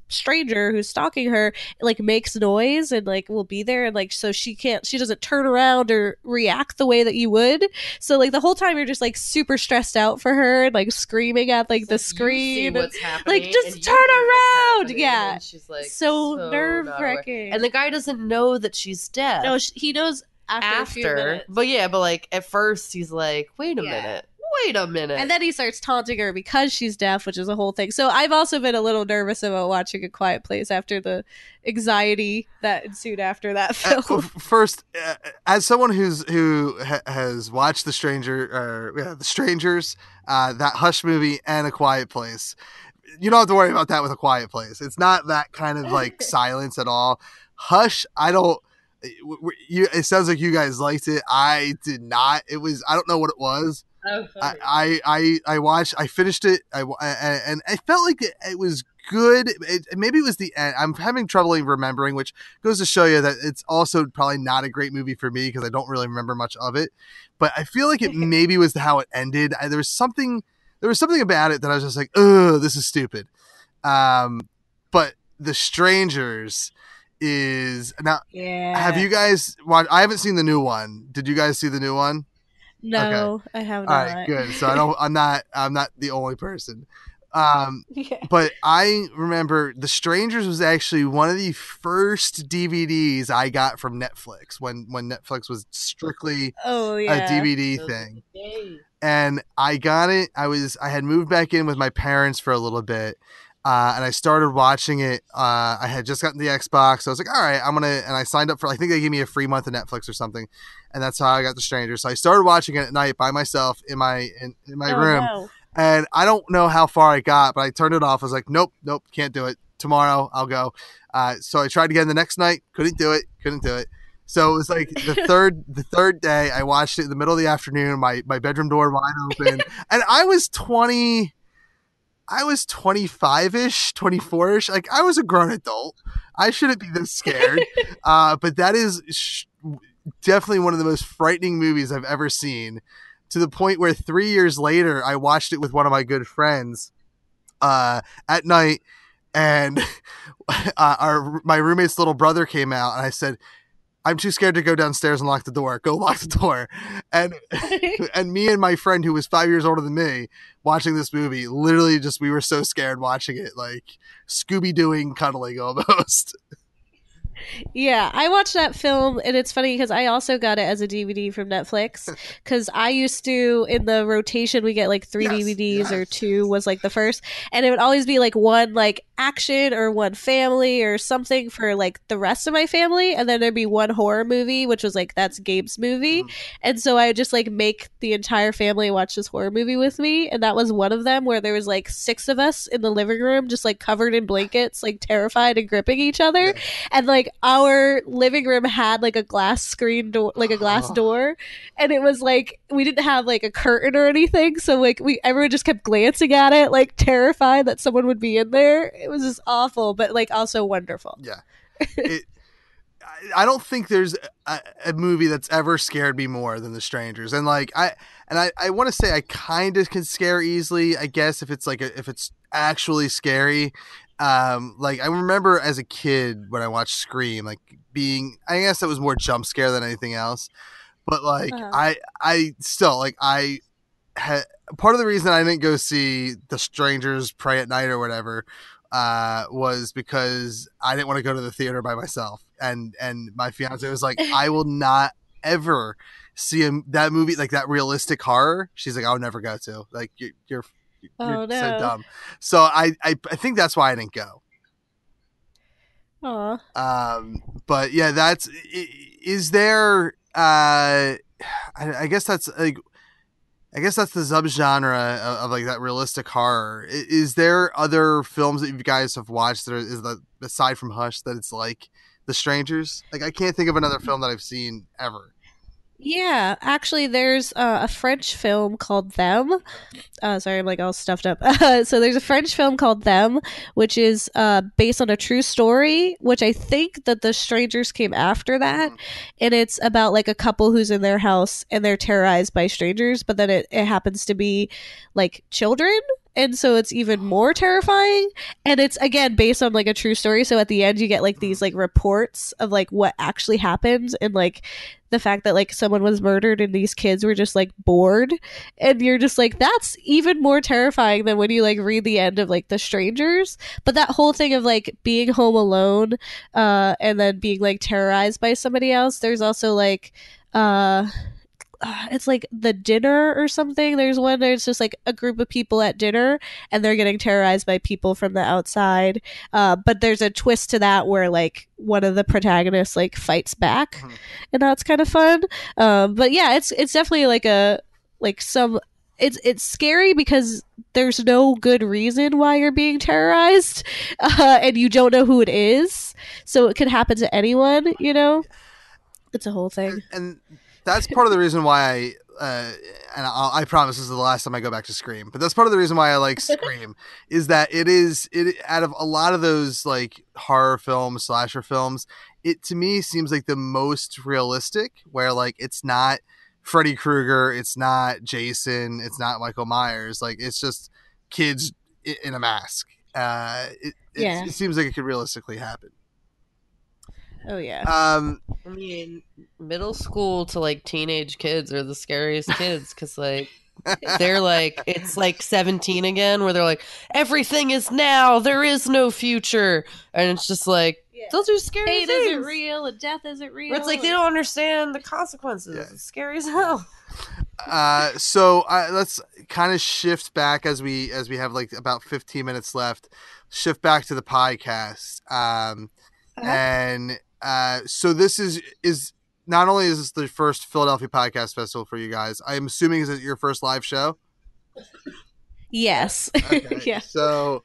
stranger who's stalking her, like makes noise and like will be there, and like so she doesn't turn around or react the way that you would. So like the whole time you're just like super stressed out for her and like screaming at like the screen, what's happening, like just turn around. Yeah, and she's like so nerve-wracking. And the guy doesn't know that she's deaf. No, he knows after a few minutes. But like at first he's like, wait a minute. And then he starts taunting her because she's deaf, which is a whole thing. So I've also been a little nervous about watching A Quiet Place after the anxiety that ensued after that film. First, as someone who has watched The Strangers, that Hush movie, and A Quiet Place, you don't have to worry about that with A Quiet Place. It's not that kind of like silence at all. Hush, it sounds like you guys liked it. I did not. I don't know what it was. I finished it, and I felt like it was good. Maybe it was the end. I'm having trouble remembering, which goes to show you that it's also probably not a great movie for me, because I don't really remember much of it. But I feel like it maybe was how it ended. There was something about it that I was just like, ugh, this is stupid. But The Strangers is now. Yeah. Have you guys watched? I haven't seen the new one. Did you guys see the new one? No, okay. I have not. All right, good. So I'm not the only person. But I remember The Strangers was actually one of the first DVDs I got from Netflix when Netflix was strictly a DVD thing. And I got it. I had moved back in with my parents for a little bit. And I started watching it. I had just gotten the Xbox. So I was like, all right, and I signed up for, I think they gave me a free month of Netflix or something. And that's how I got The Stranger. So I started watching it at night by myself in my room. No. And I don't know how far I got, but I turned it off. I was like, nope, can't do it. Tomorrow I'll go. So I tried again the next night. Couldn't do it. So it was like the third day I watched it in the middle of the afternoon, my bedroom door wide open. And I was 25-ish, 24-ish. Like, I was a grown adult. I shouldn't be this scared. But that is definitely one of the most frightening movies I've ever seen, to the point where 3 years later, I watched it with one of my good friends at night. And my roommate's little brother came out, and I said, I'm too scared to go downstairs and lock the door. Go lock the door. And me and my friend, who was 5 years older than me, watching this movie, literally we were so scared watching it, like Scooby-Dooing, cuddling almost. Yeah, I watched that film, and it's funny because I also got it as a DVD from Netflix, because I used to, in the rotation, we get like 3 DVDs or 2 was like the first, and it would always be like one like action or one family or something for like the rest of my family, and then there'd be one horror movie, which was like, that's Gabe's movie. And so I would just like make the entire family watch this horror movie with me, and that was one of them, where there was like 6 of us in the living room just like covered in blankets, like terrified and gripping each other. And like like our living room had like a glass screen door, like a glass door, and it was like we didn't have like a curtain or anything, so like everyone just kept glancing at it, like terrified that someone would be in there. It was just awful, but like also wonderful. Yeah. I don't think there's a movie that's ever scared me more than The Strangers. And like I want to say I kind of can scare easily, I guess, if it's if it's actually scary. Like I remember as a kid when I watched Scream, like I guess it was more jump scare than anything else. But like I still like I had part of the reason I didn't go see The Strangers Pray at Night or whatever was because I didn't want to go to the theater by myself, and my fiance was like, I will not ever see that movie, like that realistic horror. She's like, I'll never go to, like you're so dumb. So I think that's why I didn't go. But yeah, is there I guess that's like, I guess that's the subgenre of like that realistic horror. Is there other films that you guys have watched that aside from Hush that it's like The Strangers? Like I can't think of another film that I've seen ever. Yeah, actually, there's a French film called Them. Sorry, I'm like all stuffed up. So there's a French film called Them, which is based on a true story, which I think that The Strangers came after that. And it's about like a couple who's in their house and they're terrorized by strangers, but then it happens to be like children. And so it's even more terrifying. And it's, again, based on like a true story. So at the end, you get like these like reports of like what actually happened and like the fact that like someone was murdered and these kids were just like bored. And you're just like, that's even more terrifying than when you like read the end of like The Strangers. But that whole thing of like being home alone and then being like terrorized by somebody else. There's also like it's like The Dinner or something. There's one there's just like a group of people at dinner and they're getting terrorized by people from the outside, but there's a twist to that where like one of the protagonists like fights back, and that's kind of fun. But yeah, it's definitely like it's scary because there's no good reason why you're being terrorized, and you don't know who it is, so it could happen to anyone, you know. It's a whole thing. And that's part of the reason why I promise this is the last time I go back to Scream, but that's part of the reason why I like Scream is that it out of a lot of those like horror films, slasher films, it to me seems like the most realistic, where like it's not Freddy Krueger, it's not Jason, it's not Michael Myers, like it's just kids in a mask. It seems like it could realistically happen. Oh yeah. I mean, middle school to like teenage kids are the scariest kids because like they're like, it's like 17 again, where they're like, everything is now, there is no future, and it's just like, those are scary Hate things. isn't real and death isn't real. Where it's like they don't understand the consequences. Yeah. It's scary as hell. So let's kind of shift back as we have like about 15 minutes left. Shift back to the podcast. And so this is not only is this the first Philadelphia Podcast Festival for you guys, I'm assuming is it your first live show? Yes. Okay. Yeah. So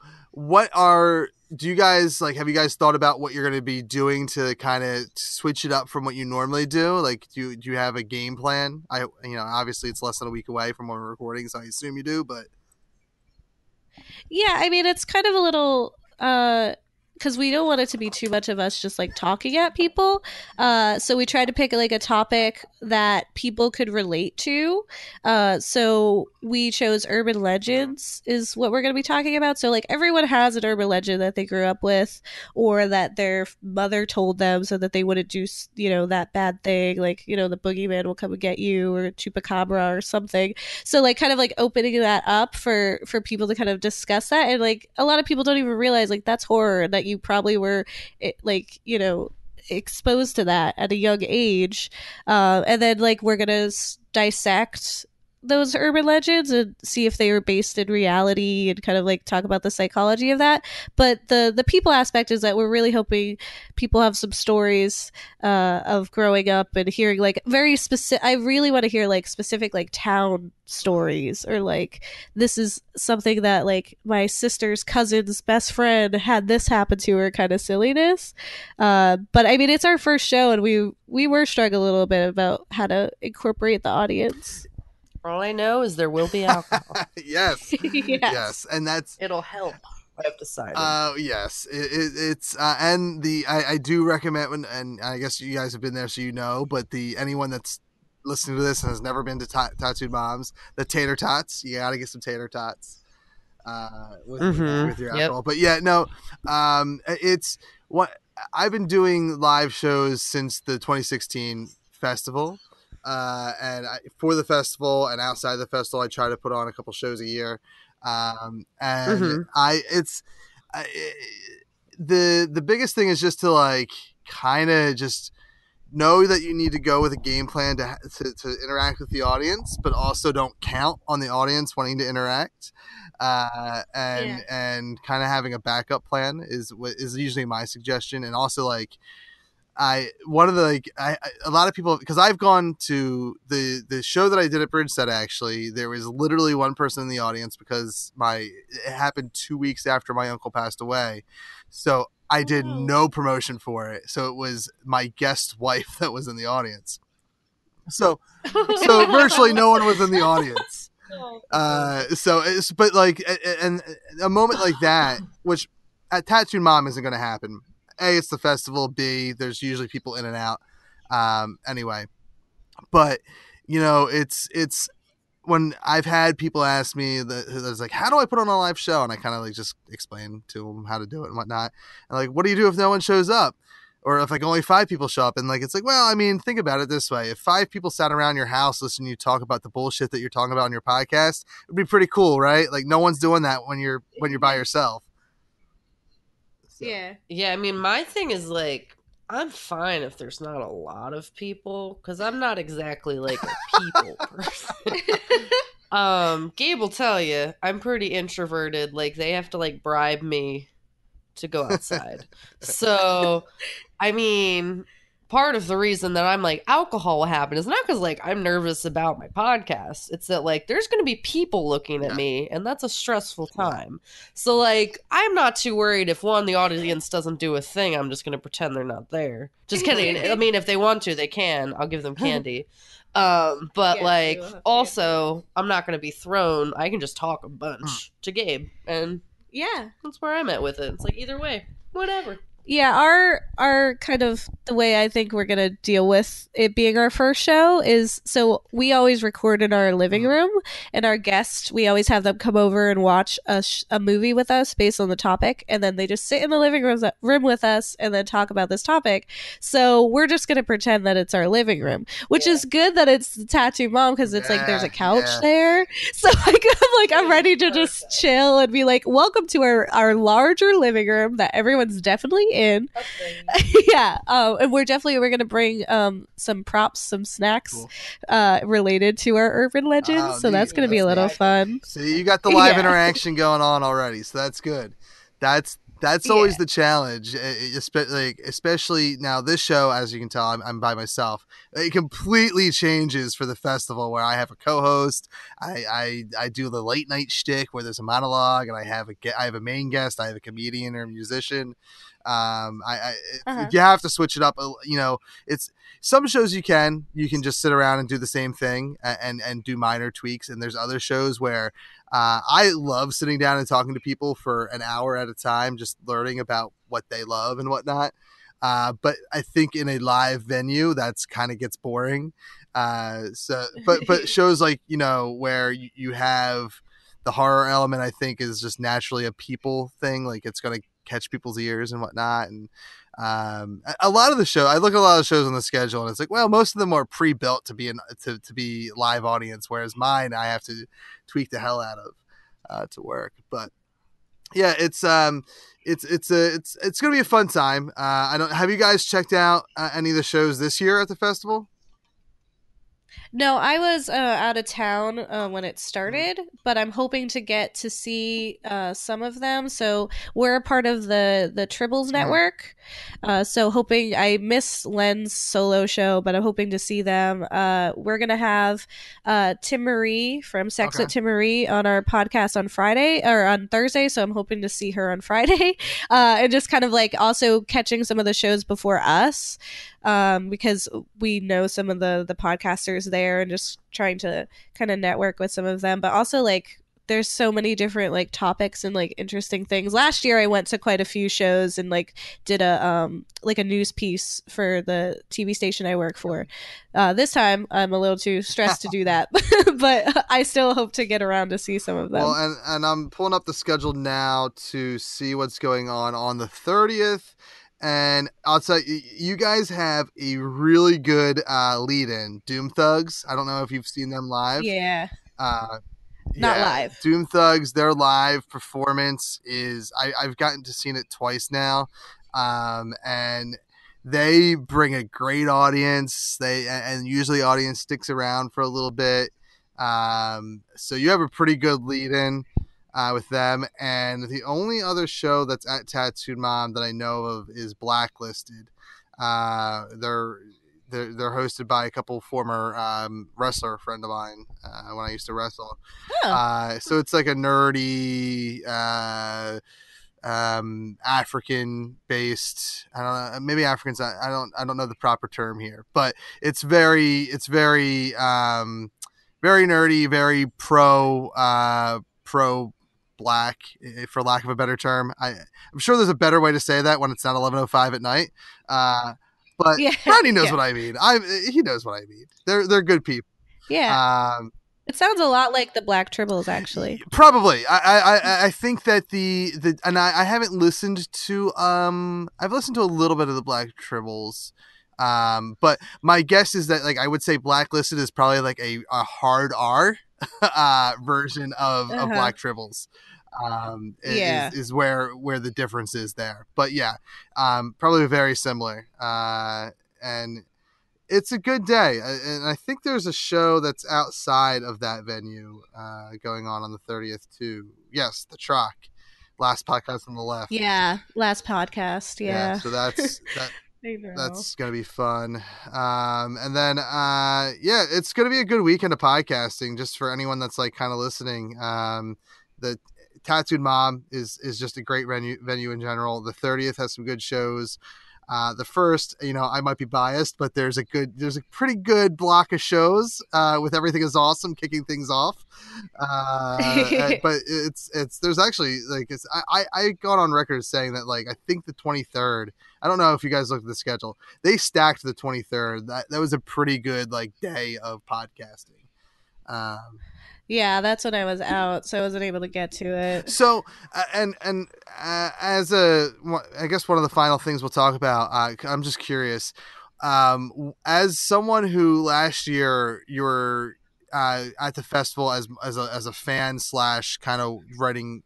do you guys like, have you guys thought about what you're going to be doing to kind of switch it up from what you normally do? Like, do you have a game plan? Obviously it's less than a week away from when we're recording, so I assume you do, but. Yeah, I mean, it's kind of a little, because we don't want it to be too much of us just like talking at people, so we tried to pick like a topic that people could relate to, so we chose urban legends is what we're going to be talking about. So like everyone has an urban legend that they grew up with or that their mother told them so that they wouldn't do that bad thing, like the boogeyman will come and get you or chupacabra or something. So like kind of like opening that up for people to kind of discuss that, and like a lot of people don't even realize like that's horror and that you probably were exposed to that at a young age, and then like we're gonna dissect those urban legends and see if they were based in reality and kind of like talk about the psychology of that. But the people aspect is that we're really hoping people have some stories of growing up and hearing like very specific. I really want to hear like specific like town stories, or like this is something that like my sister's cousin's best friend had this happen to her kind of silliness. But I mean, it's our first show, and we were struggling a little bit about how to incorporate the audience. All I know is there will be alcohol. Yes. Yes, and that's It'll help. I have decided. Yes, it's and I do recommend, and I guess you guys have been there, so you know. But anyone that's listening to this and has never been to Tattooed Moms, the tater tots, you got to get some tater tots with your alcohol. But yeah, no, it's what I've been doing live shows since the 2016 festival. And for the festival and outside the festival, I try to put on a couple shows a year. And the biggest thing is just to like kind of just know that you need to go with a game plan to interact with the audience, but also don't count on the audience wanting to interact. And kind of having a backup plan is usually my suggestion. And also like, a lot of people, because I've gone to the show that I did at Bridgestead, actually, there was literally one person in the audience because it happened 2 weeks after my uncle passed away. So I did no promotion for it. So it was my guest wife that was in the audience. So virtually no one was in the audience. But like, and a moment like that, which at Tattooed Mom isn't going to happen. A, it's the festival. B, there's usually people in and out. Anyway, but you know, it's when I've had people ask me that's like, how do I put on a live show? And I kind of like just explain to them how to do it and whatnot. And like, what do you do if no one shows up? Or if like only 5 people show up? And like, it's like, well, I mean, think about it this way. If 5 people sat around your house listening to you talk about the bullshit that you're talking about on your podcast, it'd be pretty cool, right? Like no one's doing that when you're by yourself. So. Yeah, I mean, my thing is like, I'm fine if there's not a lot of people, because I'm not exactly like a people person. Gabe will tell you, I'm pretty introverted. Like, they have to like bribe me to go outside. So, I mean, part of the reason that I'm like alcohol will happen is not because like I'm nervous about my podcast. It's that like there's going to be people looking at me, and that's a stressful time. So like I'm not too worried if the audience doesn't do a thing. I'm just going to pretend they're not there. Just kidding. I mean, if they want to, they can. I'll give them candy. But like also I'm not going to be thrown. I can just talk a bunch to Gabe, and that's where I'm at with it. It's like either way, whatever. Yeah, our kind of the way I think we're gonna deal with it being our first show is, so we always record in our living room, and our guests, we always have them come over and watch a movie with us based on the topic, and then they just sit in the living room with us and then talk about this topic. So we're just gonna pretend that it's our living room, which is good that it's the Tattoo Mom, because it's like there's a couch there, so I'm ready to just chill and be like, welcome to our larger living room that everyone's definitely in. And we're gonna bring some props, some snacks related to our urban legends, so that's gonna be a little fun. See, you got the live interaction going on already, so that's good. That's always the challenge, especially now this show, as you can tell, I'm by myself. It completely changes for the festival, where I have a co-host. I do the late night shtick where there's a monologue, and I have a main guest. I have a comedian or a musician. You have to switch it up. You know, it's some shows you can just sit around and do the same thing and do minor tweaks. And there's other shows where I love sitting down and talking to people for an hour at a time, just learning about what they love and whatnot. But I think in a live venue, that's kind of gets boring. But shows like, you know, where you have the horror element, I think is just naturally a people thing. Like it's going to catch people's ears and whatnot. And a lot of the show, I look at a lot of shows on the schedule, and it's like, well, most of them are pre-built to be live audience, whereas mine I have to tweak the hell out of to work. But yeah, it's gonna be a fun time. Have you guys checked out any of the shows this year at the festival? No, I was out of town when it started, but I'm hoping to get to see some of them. So we're a part of the Tribbles network. So hoping I miss Len's solo show, but I'm hoping to see them. We're gonna have Tim Marie from Sex Okay. with Tim Marie on our podcast on Friday or on Thursday. So I'm hoping to see her on Friday, and just kind of like also catching some of the shows before us. Because we know some of the podcasters there and just trying to kind of network with some of them, but also like there's so many different like topics and like interesting things. Last year I went to quite a few shows and like did a like a news piece for the TV station I work for. This time I'm a little too stressed to do that, but I still hope to get around to see some of them. Well, and I'm pulling up the schedule now to see what's going on the 30th. And I'll tell you, you guys have a really good lead-in, Doom Thugs. I don't know if you've seen them live. Yeah. Uh, Not live. Doom Thugs, their live performance is I've gotten to seen it twice now, and they bring a great audience. And usually audience sticks around for a little bit. So you have a pretty good lead-in with them. And the only other show that's at Tattooed Mom that I know of is Blacklisted. They're hosted by a couple former wrestler friend of mine when I used to wrestle. Oh. So it's like a nerdy African based. I don't know. Maybe Africans. I don't know the proper term here, but it's very very nerdy, very pro black, for lack of a better term. I'm sure there's a better way to say that when it's not 11:05 at night. But Yeah, Brady knows yeah. what I mean. He knows what I mean. They're good people. Yeah. It sounds a lot like the Black Tribbles, actually. Probably. I think that and I haven't listened to I've listened to a little bit of the Black Tribbles. But my guess is that like I would say Blacklisted is probably like a hard R version of Black Tribbles. Is where the difference is there. But yeah, probably very similar. And it's a good day. And I think there's a show that's outside of that venue going on the 30th too. Yes, the Truck. Last podcast on the left. Yeah, last podcast. Yeah. So that's that's gonna be fun. And then it's gonna be a good weekend of podcasting just for anyone that's like kind of listening. The Tattooed Mom is just a great venue in general. The 30th has some good shows. The first, I might be biased, but there's a pretty good block of shows with Everything Is Awesome kicking things off. But there's actually like I got on record saying that like I think the 23rd. I don't know if you guys looked at the schedule. They stacked the 23rd. That was a pretty good like day of podcasting. Yeah, that's when I was out, so I wasn't able to get to it. So, as I guess one of the final things we'll talk about, I'm just curious, as someone who last year you were at the festival as a fan / kind of writing,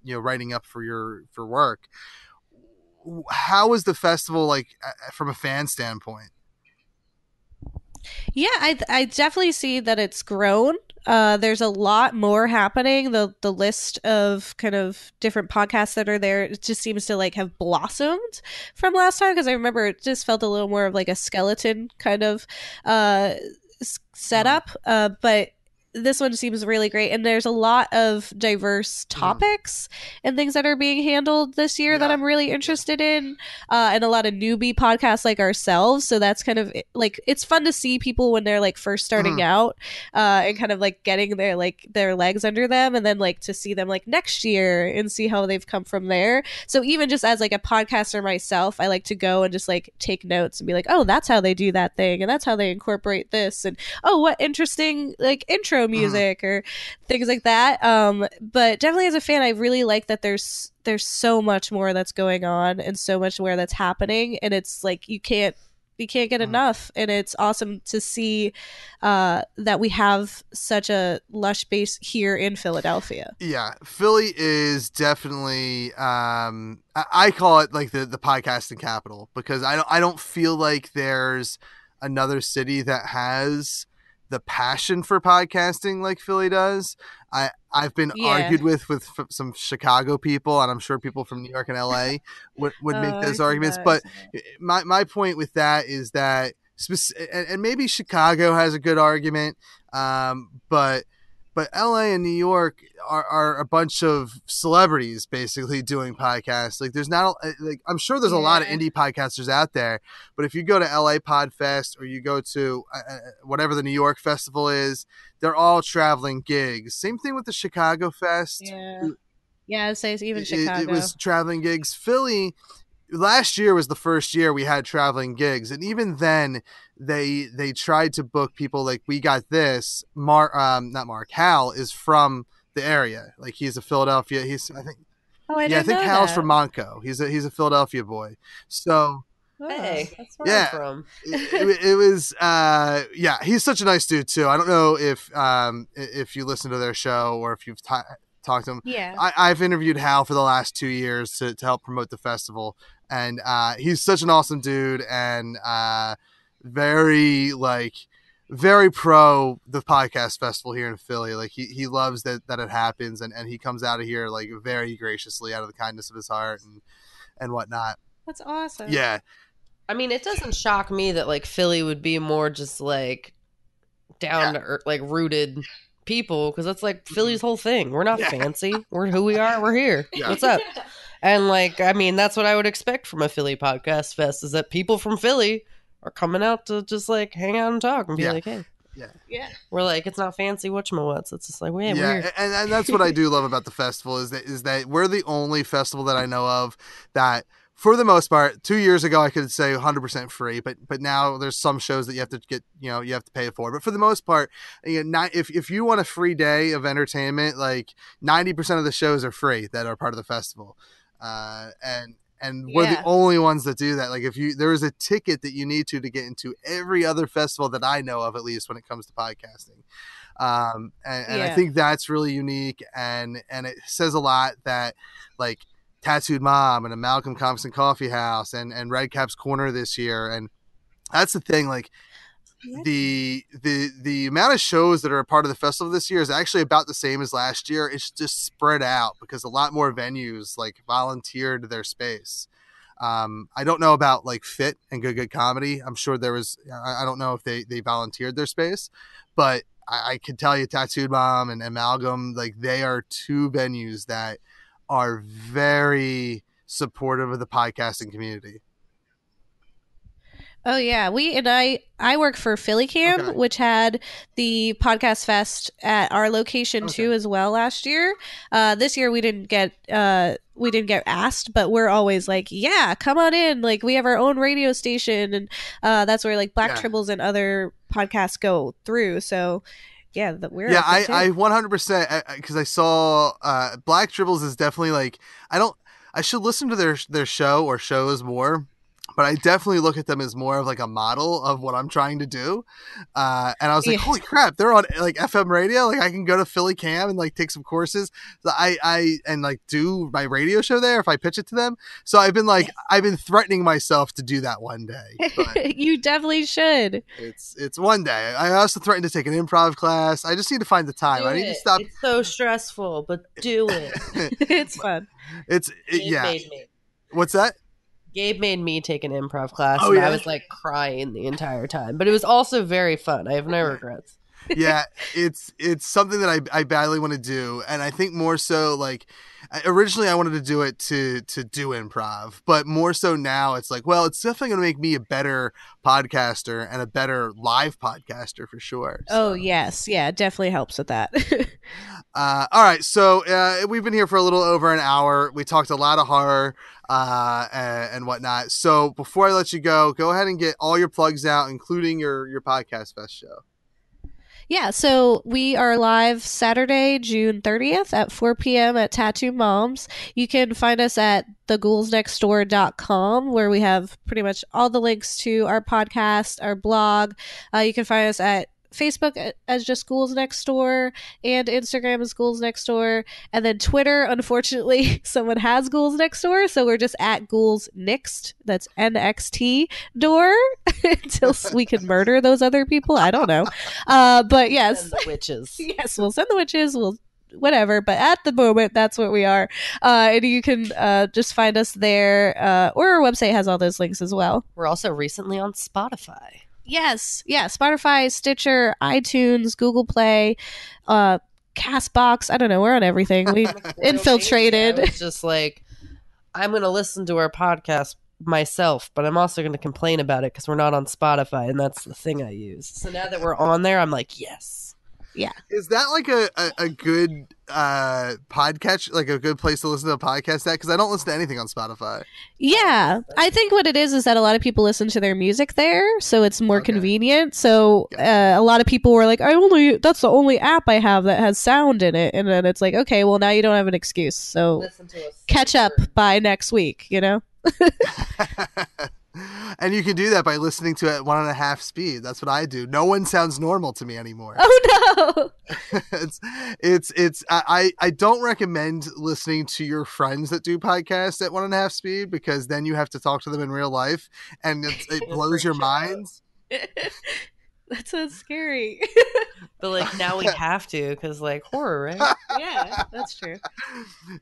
writing up for work. How was the festival like from a fan standpoint? Yeah, I definitely see that it's grown. There's a lot more happening. The list of kind of different podcasts that are there, it just seems to like have blossomed from last time, because I remember it just felt a little more of like a skeleton kind of setup. But this one seems really great, and there's a lot of diverse topics and things that are being handled this year that I'm really interested in, and a lot of newbie podcasts like ourselves. So that's kind of like, it's fun to see people when they're like first starting out and kind of like getting their legs under them, and then like to see them like next year and see how they've come from there. So even just as like a podcaster myself, I like to go and just like take notes and be like, oh, that's how they do that thing, and that's how they incorporate this, and oh, what interesting like intro music or things like that. But definitely as a fan, I really like that there's so much more that's going on and so much more that's happening, and it's like you can't get enough. And it's awesome to see that we have such a lush base here in Philadelphia. Yeah, Philly is definitely I call it like the podcasting capital, because I don't feel like there's another city that has the passion for podcasting like Philly does. I've been argued with some Chicago people, and I'm sure people from New York and LA would make those arguments. But my point with that is that, and maybe Chicago has a good argument, but LA and New York are a bunch of celebrities basically doing podcasts. Like there's not like, I'm sure there's a lot of indie podcasters out there, but if you go to LA Podfest or you go to whatever the New York festival is, they're all traveling gigs. Same thing with the Chicago Fest. Yeah, I'd say it's even Chicago. It was traveling gigs. Philly, last year was the first year we had traveling gigs, and even then they tried to book people. Like we got this Hal is from the area. Like he's a Philadelphia. I think Hal's from Monco. He's a Philadelphia boy. So hey, that's where I'm from. it was he's such a nice dude too. I don't know if you listen to their show or if you've talked to him. Yeah, I've interviewed Hal for the last 2 years to help promote the festival, and he's such an awesome dude, and very pro the podcast festival here in Philly. Like he loves that it happens, and he comes out of here like very graciously out of the kindness of his heart and whatnot. That's awesome. Yeah. I mean, it doesn't shock me that like Philly would be more just like down to earth, like rooted people, because that's like Philly's whole thing. We're not fancy. We're who we are. We're here. Yeah. What's up? And like, I mean, that's what I would expect from a Philly podcast fest, is that people from Philly are coming out to just like hang out and talk and be like, hey. Yeah. We're like, it's not fancy whatchamawhats. It's just like, we're here. And that's what I do love about the festival is that we're the only festival that I know of that, for the most part, 2 years ago I could say 100% free, but now there's some shows that you have to get, you have to pay for. But for the most part, if you want a free day of entertainment, like 90% of the shows are free that are part of the festival, and we're the only ones that do that. Like if there is a ticket that you need to get into every other festival that I know of, at least when it comes to podcasting. I think that's really unique, and it says a lot that like Tattooed Mom and a Malcolm Compson Coffee House and Redcap's Corner this year. And that's the thing, like the amount of shows that are a part of the festival this year is actually about the same as last year. It's just spread out because a lot more venues like volunteered their space. I don't know about like Fit and Good Comedy. I'm sure there was, I don't know if they volunteered their space, but I can tell you Tattooed Mom and Amalgam, like they are two venues that are very supportive of the podcasting community. Oh yeah, I work for Philly Cam, which had the podcast fest at our location too as well last year. This year we didn't get asked, but we're always like, yeah, come on in. Like we have our own radio station, and that's where like Black Tribbles and other podcasts go through. So yeah, we're I 100%, because I saw Black Tribbles is definitely like, I should listen to their show or shows more, but I definitely look at them as more of like a model of what I'm trying to do. And I was like, holy crap, they're on like FM radio. Like I can go to Philly Cam and like take some courses. So I like do my radio show there if I pitch it to them. So I've been threatening myself to do that one day. But you definitely should. It's one day. I also threatened to take an improv class. I just need to find the time. I need to stop. It's so stressful, but do it. It's fun. Made me. What's that? Gabe made me take an improv class, and I was like crying the entire time. But it was also very fun. I have no regrets. Yeah, it's something that I badly want to do, and I think more so like originally I wanted to do it to do improv, but more so now it's like, well, it's definitely going to make me a better podcaster and a better live podcaster for sure. So. Oh yes, yeah, it definitely helps with that. All right, so we've been here for a little over an hour. We talked a lot of horror and whatnot. So before I let you go ahead and get all your plugs out, including your Podcast Fest show. Yeah, so we are live Saturday, June 30th at 4 p.m. at Tattoo Moms. You can find us at theGhoulsNextDoor.com, where we have pretty much all the links to our podcast, our blog. You can find us at Facebook as just Ghouls Next Door, and Instagram as Ghouls Next Door, and then Twitter, unfortunately, someone has Ghouls Next Door, so we're just at Ghouls Next. That's NXT Door until we can murder those other people. I don't know, but yes, Send the witches. yes, we'll send the witches. We'll whatever, but at the moment that's what we are, and you can just find us there, or our website has all those links as well. We're also recently on Spotify. Yes, yeah, Spotify, Stitcher, iTunes, Google Play, Castbox. I don't know, we're on everything. We infiltrated. It's just like, I'm going to listen to our podcast myself, but I'm also going to complain about it because we're not on Spotify, and that's the thing I use. So now that we're on there, I'm like, yes. Yeah. Is that like a good podcast, like a good place to listen to a podcast at? Because I don't listen to anything on Spotify. Yeah, I think what it is that a lot of people listen to their music there, so it's more convenient. So a lot of people were like, that's the only app I have that has sound in it, and then it's like, okay, well now you don't have an excuse, so catch up by next week, you know. And you can do that by listening to it at 1.5 speed. That's what I do. No one sounds normal to me anymore. Oh no! I don't recommend listening to your friends that do podcasts at 1.5 speed, because then you have to talk to them in real life, and it blows your minds. That sounds scary. But like now we have to, because like horror, right? Yeah, that's true.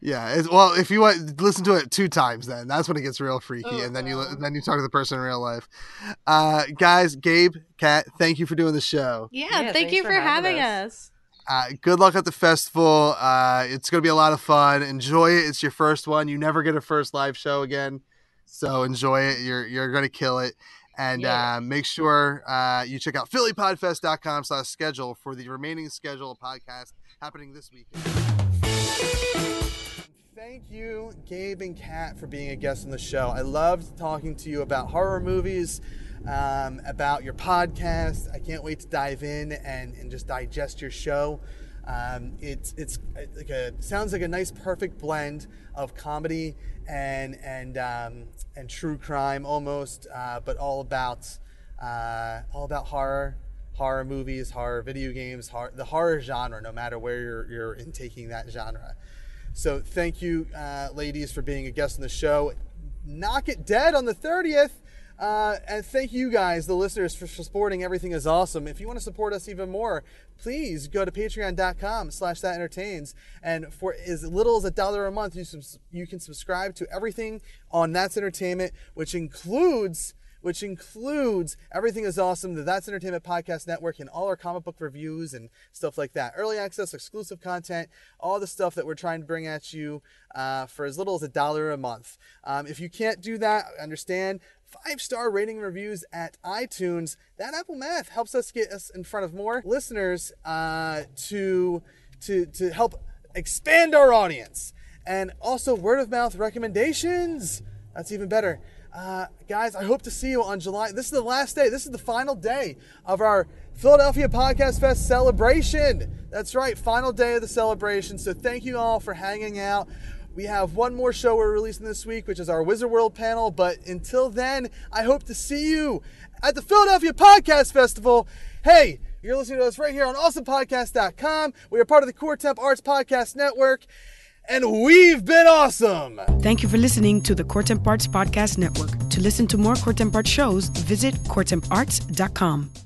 Yeah, well, if you want, listen to it 2 times, then that's when it gets real freaky, and then you talk to the person in real life. Guys, Gabe, Kat, thank you for doing the show. Yeah, thank you for having us. Good luck at the festival. It's going to be a lot of fun. Enjoy it. It's your first one. You never get a first live show again, so enjoy it. You're going to kill it. And make sure you check out phillypodfest.com/schedule for the remaining schedule of podcasts happening this weekend. Thank you, Gabe and Kat, for being a guest on the show. I loved talking to you about horror movies, about your podcast. I can't wait to dive in and just digest your show. It's sounds like a nice, perfect blend of comedy and true crime almost, but all about horror movies, horror video games, the horror genre, no matter where you're in taking that genre. So thank you, ladies, for being a guest on the show. Knock it dead on the 30th. And thank you guys, the listeners, for supporting Everything Is Awesome. If you want to support us even more, please go to patreon.com/thatentertains. And for as little as $1 a month, you can subscribe to everything on That's Entertainment, which includes Everything Is Awesome, the That's Entertainment Podcast Network, and all our comic book reviews and stuff like that. Early access, exclusive content, all the stuff that we're trying to bring at you for as little as $1 a month. If you can't do that, understand. 5-star rating reviews at iTunes. That Apple math helps us get us in front of more listeners to help expand our audience. And also word of mouth recommendations. That's even better. Guys, I hope to see you on July. This is the last day. This is the final day of our Philadelphia Podcast Fest celebration. That's right, final day of the celebration. So thank you all for hanging out. We have one more show we're releasing this week, which is our Wizard World panel. But until then, I hope to see you at the Philadelphia Podcast Festival. Hey, you're listening to us right here on awesomepodcast.com. We are part of the Core Temp Arts Podcast Network. And we've been awesome. Thank you for listening to the Core Temp Arts Podcast Network. To listen to more Core Temp Arts shows, visit coretemparts.com.